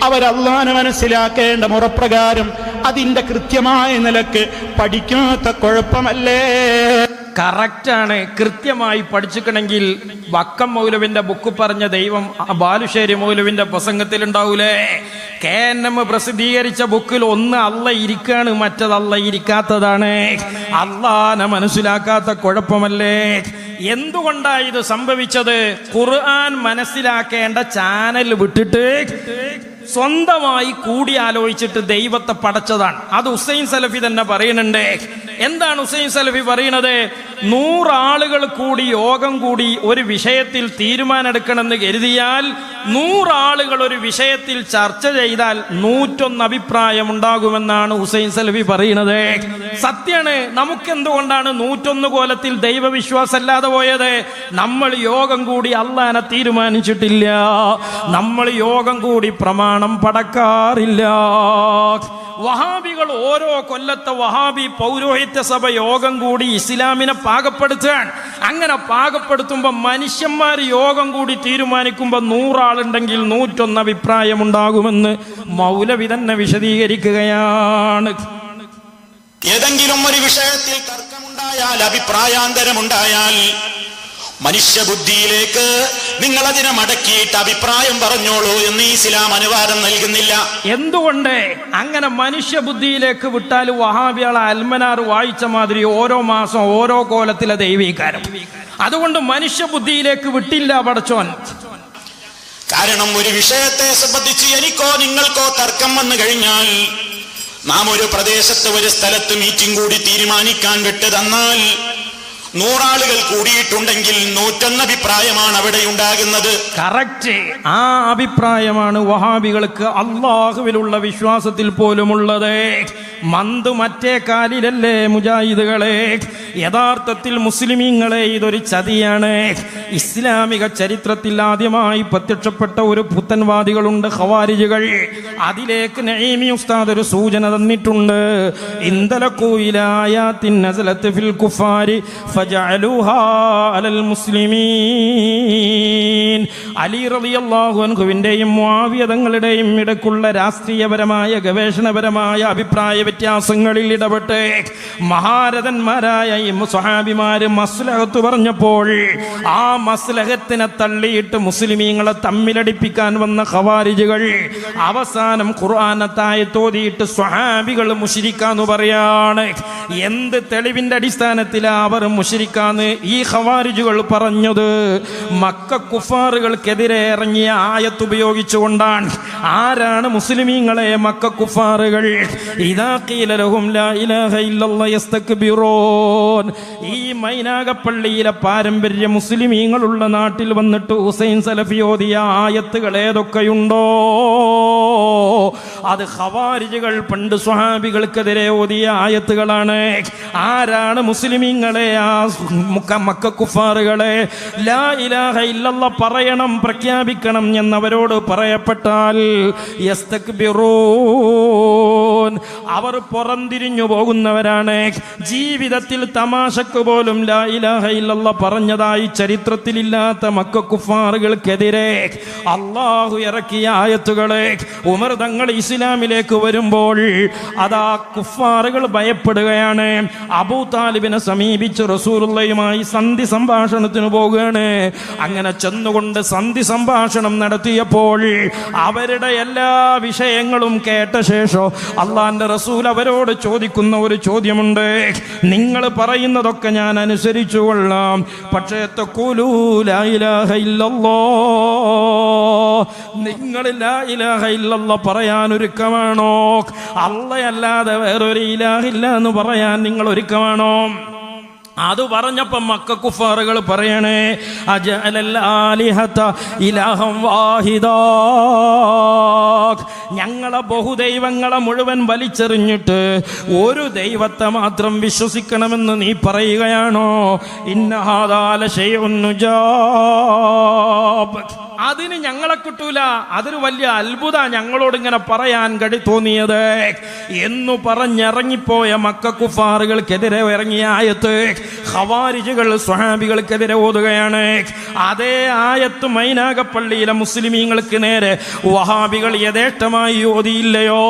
അവരല്ലാഹനെ മനസ്സിലാക്കേണ്ട മുറപ്രകാരം അതിന്റെ കൃത്യമായ നിലക്ക് പഠിക്കാത്ത കുഴപ്പമല്ലേ? കറക്റ്റാണ്. കൃത്യമായി പഠിച്ചിക്കണമെങ്കിൽ വക്കം മൗലവിന്റെ ബുക്ക് പറഞ്ഞ ദൈവം ബാലുശ്ശേരി മൗലവിന്റെ പ്രസംഗത്തിലുണ്ടാവൂലേ? KNM പ്രസിദ്ധീകരിച്ച ബുക്കിൽ ഒന്ന് അല്ല ഇരിക്കാണ്, മറ്റത് അല്ല ഇരിക്കാത്തതാണ്. അല്ലാഹനെ മനസ്സിലാക്കാത്ത കുഴപ്പമല്ലേ? എന്തുകൊണ്ടാ ഇത് സംഭവിച്ചത്? ഖുർആൻ മനസ്സിലാക്കേണ്ട ചാനൽ വിട്ടിട്ട് സ്വന്തമായി കൂടി ആലോചിച്ചിട്ട് ദൈവത്തെ പടച്ചതാണ്. അത് ഹുസൈൻ സലഫി തന്നെ പറയുന്നുണ്ട്. എന്താണ് ഹുസൈൻ സലഫി പറയുന്നത്? 100 ആളുകൾ കൂടി യോഗം കൂടി ഒരു വിഷയത്തിൽ തീരുമാനമെടുക്കണമെന്ന് കരുതിയാൽ 100 ആളുകൾ ഒരു വിഷയത്തിൽ ചർച്ച ചെയ്താൽ 101 അഭിപ്രായം ഉണ്ടാകുമെന്നാണ് ഹുസൈൻ സലഫി പറയുന്നത്. സത്യാണ്. നമുക്കെന്തുകൊണ്ടാണ് 101 കോലത്തിൽ ദൈവവിശ്വാസം അല്ലാതെ പോയത്? നമ്മൾ യോഗം കൂടി അല്ലാഹനെ തീരുമാനിച്ചിട്ടില്ല. നമ്മൾ യോഗം കൂടി പ്രമാണം പടക്കാറില്ല. വഹാബികൾ ഓരോ കൊല്ലത്തെ വഹാബി പൗരോഹിത്യ സഭ യോഗം കൂടി ഇസ്ലാമിനെ പാകപ്പെടുത്താൻ. അങ്ങനെ പാകപ്പെടുത്തുമ്പോൾ മനുഷ്യന്മാർ യോഗം കൂടി തീരുമാനിക്കുമ്പോൾ 100 ആളുണ്ടെങ്കിൽ 101 അഭിപ്രായം ഉണ്ടാകുമെന്ന് മൗലവി തന്നെ വിശദീകരിക്കുകയാണ്. ഏതെങ്കിലും ഒരു വിഷയത്തിൽ തർക്കമുണ്ടായാൽ, അഭിപ്രായാന്തരമുണ്ടായാൽ മനുഷ്യബുദ്ധിയിലേക്ക് നിങ്ങൾ അതിനെ മടക്കിയിട്ട് അഭിപ്രായം പറഞ്ഞോളൂ എന്ന് ഇസ്ലാം അനുവാദം നൽകുന്നില്ല. എന്തുകൊണ്ട്? അങ്ങനെ മനുഷ്യബുദ്ധിയിലേക്ക് വിട്ടാൽ വഹാബികളെ അൽമനാർ വായിച്ച മാതിരി ഓരോ മാസം ഓരോ കോലത്തിലെ ദൈവീകാരം. അതുകൊണ്ട് മനുഷ്യബുദ്ധിയിലേക്ക് വിട്ടില്ല പടച്ചോൻ. കാരണം ഒരു വിഷയത്തെ സംബന്ധിച്ച് എനിക്കോ നിങ്ങൾക്കോ തർക്കം വന്നു കഴിഞ്ഞാൽ, നാം ഒരു പ്രദേശത്ത് ഒരു സ്ഥലത്ത് മീറ്റിംഗ് കൂടി തീരുമാനിക്കാൻ വിട്ട് തന്നാൽ 100 ആളുകൾ കൂടിയിട്ടുണ്ടെങ്കിൽ 101 അഭിപ്രായമാണ് അവിടെ ഉണ്ടാകുന്നത്. കറക്റ്റ്. ആ അഭിപ്രായമാണ് വഹാബികൾക്ക് അള്ളാഹുവിലുള്ള വിശ്വാസത്തിൽ പോലുമുള്ളത്. മന്ത് മറ്റേ കാലിലല്ലേ മുജാഹിദുകളെ? യഥാർത്ഥത്തിൽ മുസ്ലിമീങ്ങളെ ഇതൊരു ചതിയാണ്. ഇസ്ലാമിക ചരിത്രത്തിൽ ആദ്യമായി പ്രത്യക്ഷപ്പെട്ട ഒരു പുത്തൻവാദികളുണ്ട്, ഖവാരിജുകൾ. അതിലേക്ക് നഈമി ഉസ്താദ് ഒരു സൂചന തന്നിട്ടുണ്ട്. ഇന്തലഖൂ ഇലാ ആയാത്തിൻ നസലത്ത് ഫിൽ കുഫാരി ഫജഅലൂഹാ അലൽ മുസ്ലിമീൻ. അലി റളിയല്ലാഹു അൻഹുവിന്റെയും മുആവിയ തങ്ങളുടെയും ഇടയ്ക്കുള്ള രാഷ്ട്രീയപരമായ ഗവേഷണപരമായ അഭിപ്രായ വ്യത്യാസങ്ങളിൽ ഇടപെട്ട് മഹാരഥന്മാരായ ഈ സ്വഹാബിമാര് മസ്ലഹത്ത് പറഞ്ഞപ്പോൾ ആ മസ്ലഹത്തിനെ തള്ളിയിട്ട് മുസ്ലിമീങ്ങളെ തമ്മിലടിപ്പിക്കാൻ വന്ന ഖവാരിജുകൾ അവസാനം ഖുർആനത്തായത് ഓതിയിട്ട് സ്വഹാബികൾ മുശ്രിക്കാന്ന് പറയാണ്. എന്ത് തെളിവിന്റെ അടിസ്ഥാനത്തിലാ അവർ മുശ്രിക്കാന്ന് ഈ ഖവാരിജുകൾ പറഞ്ഞത്? മക്ക കുഫാറുകൾക്കെതിരെ ഇറങ്ങിയ ആയത്ത് ഉപയോഗിച്ചുകൊണ്ടാണ്. ആരാണ് മുസ്ലിമീങ്ങളെ മക്ക കുഫാറുകൾ? ഇദാ ഖീല ലഹും ലാ ഇലാഹ ഇല്ലല്ലാഹ് യസ്തക്ബിറൂൻ. ഈ മൈനാഗപ്പള്ളിയിലെ പാരമ്പര്യ മുസ്ലിമീങ്ങളുള്ള നാട്ടിൽ വന്നിട്ട് ഹുസൈൻ സലഫി ഓതിയ ആയത്തുകൾ ഏതൊക്കെയുണ്ടോ അത് ഖവാരിജുകൾ പണ്ട് സ്വഹാബികൾക്കെതിരെ ഓതിയ ആയത്തുകളാണ്. ആരാണ് മുസ്ലിമീങ്ങളെ ആ മക്ക കുഫാറുകളെ ലാ ഇലാഹ ഇല്ലല്ലാഹ് പറയണം, പ്രഖ്യാപിക്കണം എന്നവരോട് പറയപ്പെട്ടാൽ യസ്തക്ബിറൂൻ, അവർ പുറംതിരിഞ്ഞു പോകുന്നവരാണ്. ജീവിതത്തിൽ തമാശക്ക് പോലും ലാ ഇലാഹ ഇല്ലല്ലാഹ് പറഞ്ഞതായി ചരിത്രത്തിലില്ലാത്ത മക്ക കുഫാറുകൾക്കെതിരെ അള്ളാഹു ഇറക്കിയ ആയത്തുകളെ ഉമർ തങ്ങൾ ഇസ്ലാമിലേക്ക് വരുമ്പോൾ അതാ കുഫാറുകൾ ഭയപ്പെടുകയാണ്. അബൂ താലിബിനെ സമീപിച്ച് റസൂലുള്ളാഹിയുമായി സന്ധി സംഭാഷണത്തിന് പോകുകയാണ്. അങ്ങനെ ചെന്നുകൊണ്ട് സന്ധി സംഭാഷണം നടത്തിയപ്പോൾ അവരുടെ എല്ലാ വിഷയങ്ങളും കേട്ട ശേഷം അള്ളാന്റെ റസൂൽ അവരോട് ചോദിക്കുന്ന ഒരു ചോദ്യമുണ്ട്. നിങ്ങൾ പറയുന്നതൊക്കെ ഞാൻ അനുസരിച്ചു കൊള്ളാം, പക്ഷേ തഖൂലൂ ലാ ഇലാഹ ഇല്ലല്ലാഹ്, നിങ്ങൾ ലാ ഇലാഹ ഇല്ലല്ലാഹ് പറയാൻ ഒരുക്കമാണോ? അല്ലാഹയല്ലാതെ വേറൊരു ഇലാഹില്ല എന്ന് പറയാൻ നിങ്ങൾ ഒരുക്കമാണോ? അത് പറഞ്ഞപ്പോ മക്ക കുഫാറുകൾ പറയണേ അജഅലൽ ആലിഹത ഇലാഹം വാഹിദാ, ഞങ്ങളെ ബഹുദൈവങ്ങളെ മുഴുവൻ വലിച്ചെറിഞ്ഞിട്ട് ഒരു ദൈവത്തെ മാത്രം വിശ്വസിക്കണമെന്ന് നീ പറയുകയാണോ? ഇന്ന ഹാദാ ലശൈഉൻ നുജാബ്. അതിന് ഞങ്ങളെ കിട്ടൂല, അതൊരു വലിയ അത്ഭുത ഞങ്ങളോട് ഇങ്ങനെ പറയാൻ തോന്നിയത് എന്നു പറഞ്ഞിറങ്ങിപ്പോയ മക്ക കുഫാറുകൾക്കെതിരെ ഇറങ്ങിയ ആയത്ത് ഖവാരിജുകൾ സ്വഹാബികൾക്കെതിരെ ഓതുകയാണ്. അതേ ആയത്ത് മൈനാഗപ്പള്ളിയിലെ മുസ്ലിമീങ്ങൾക്ക് നേരെ വഹാബികൾ യഥേഷ്ടമായി ഓതിയില്ലയോ?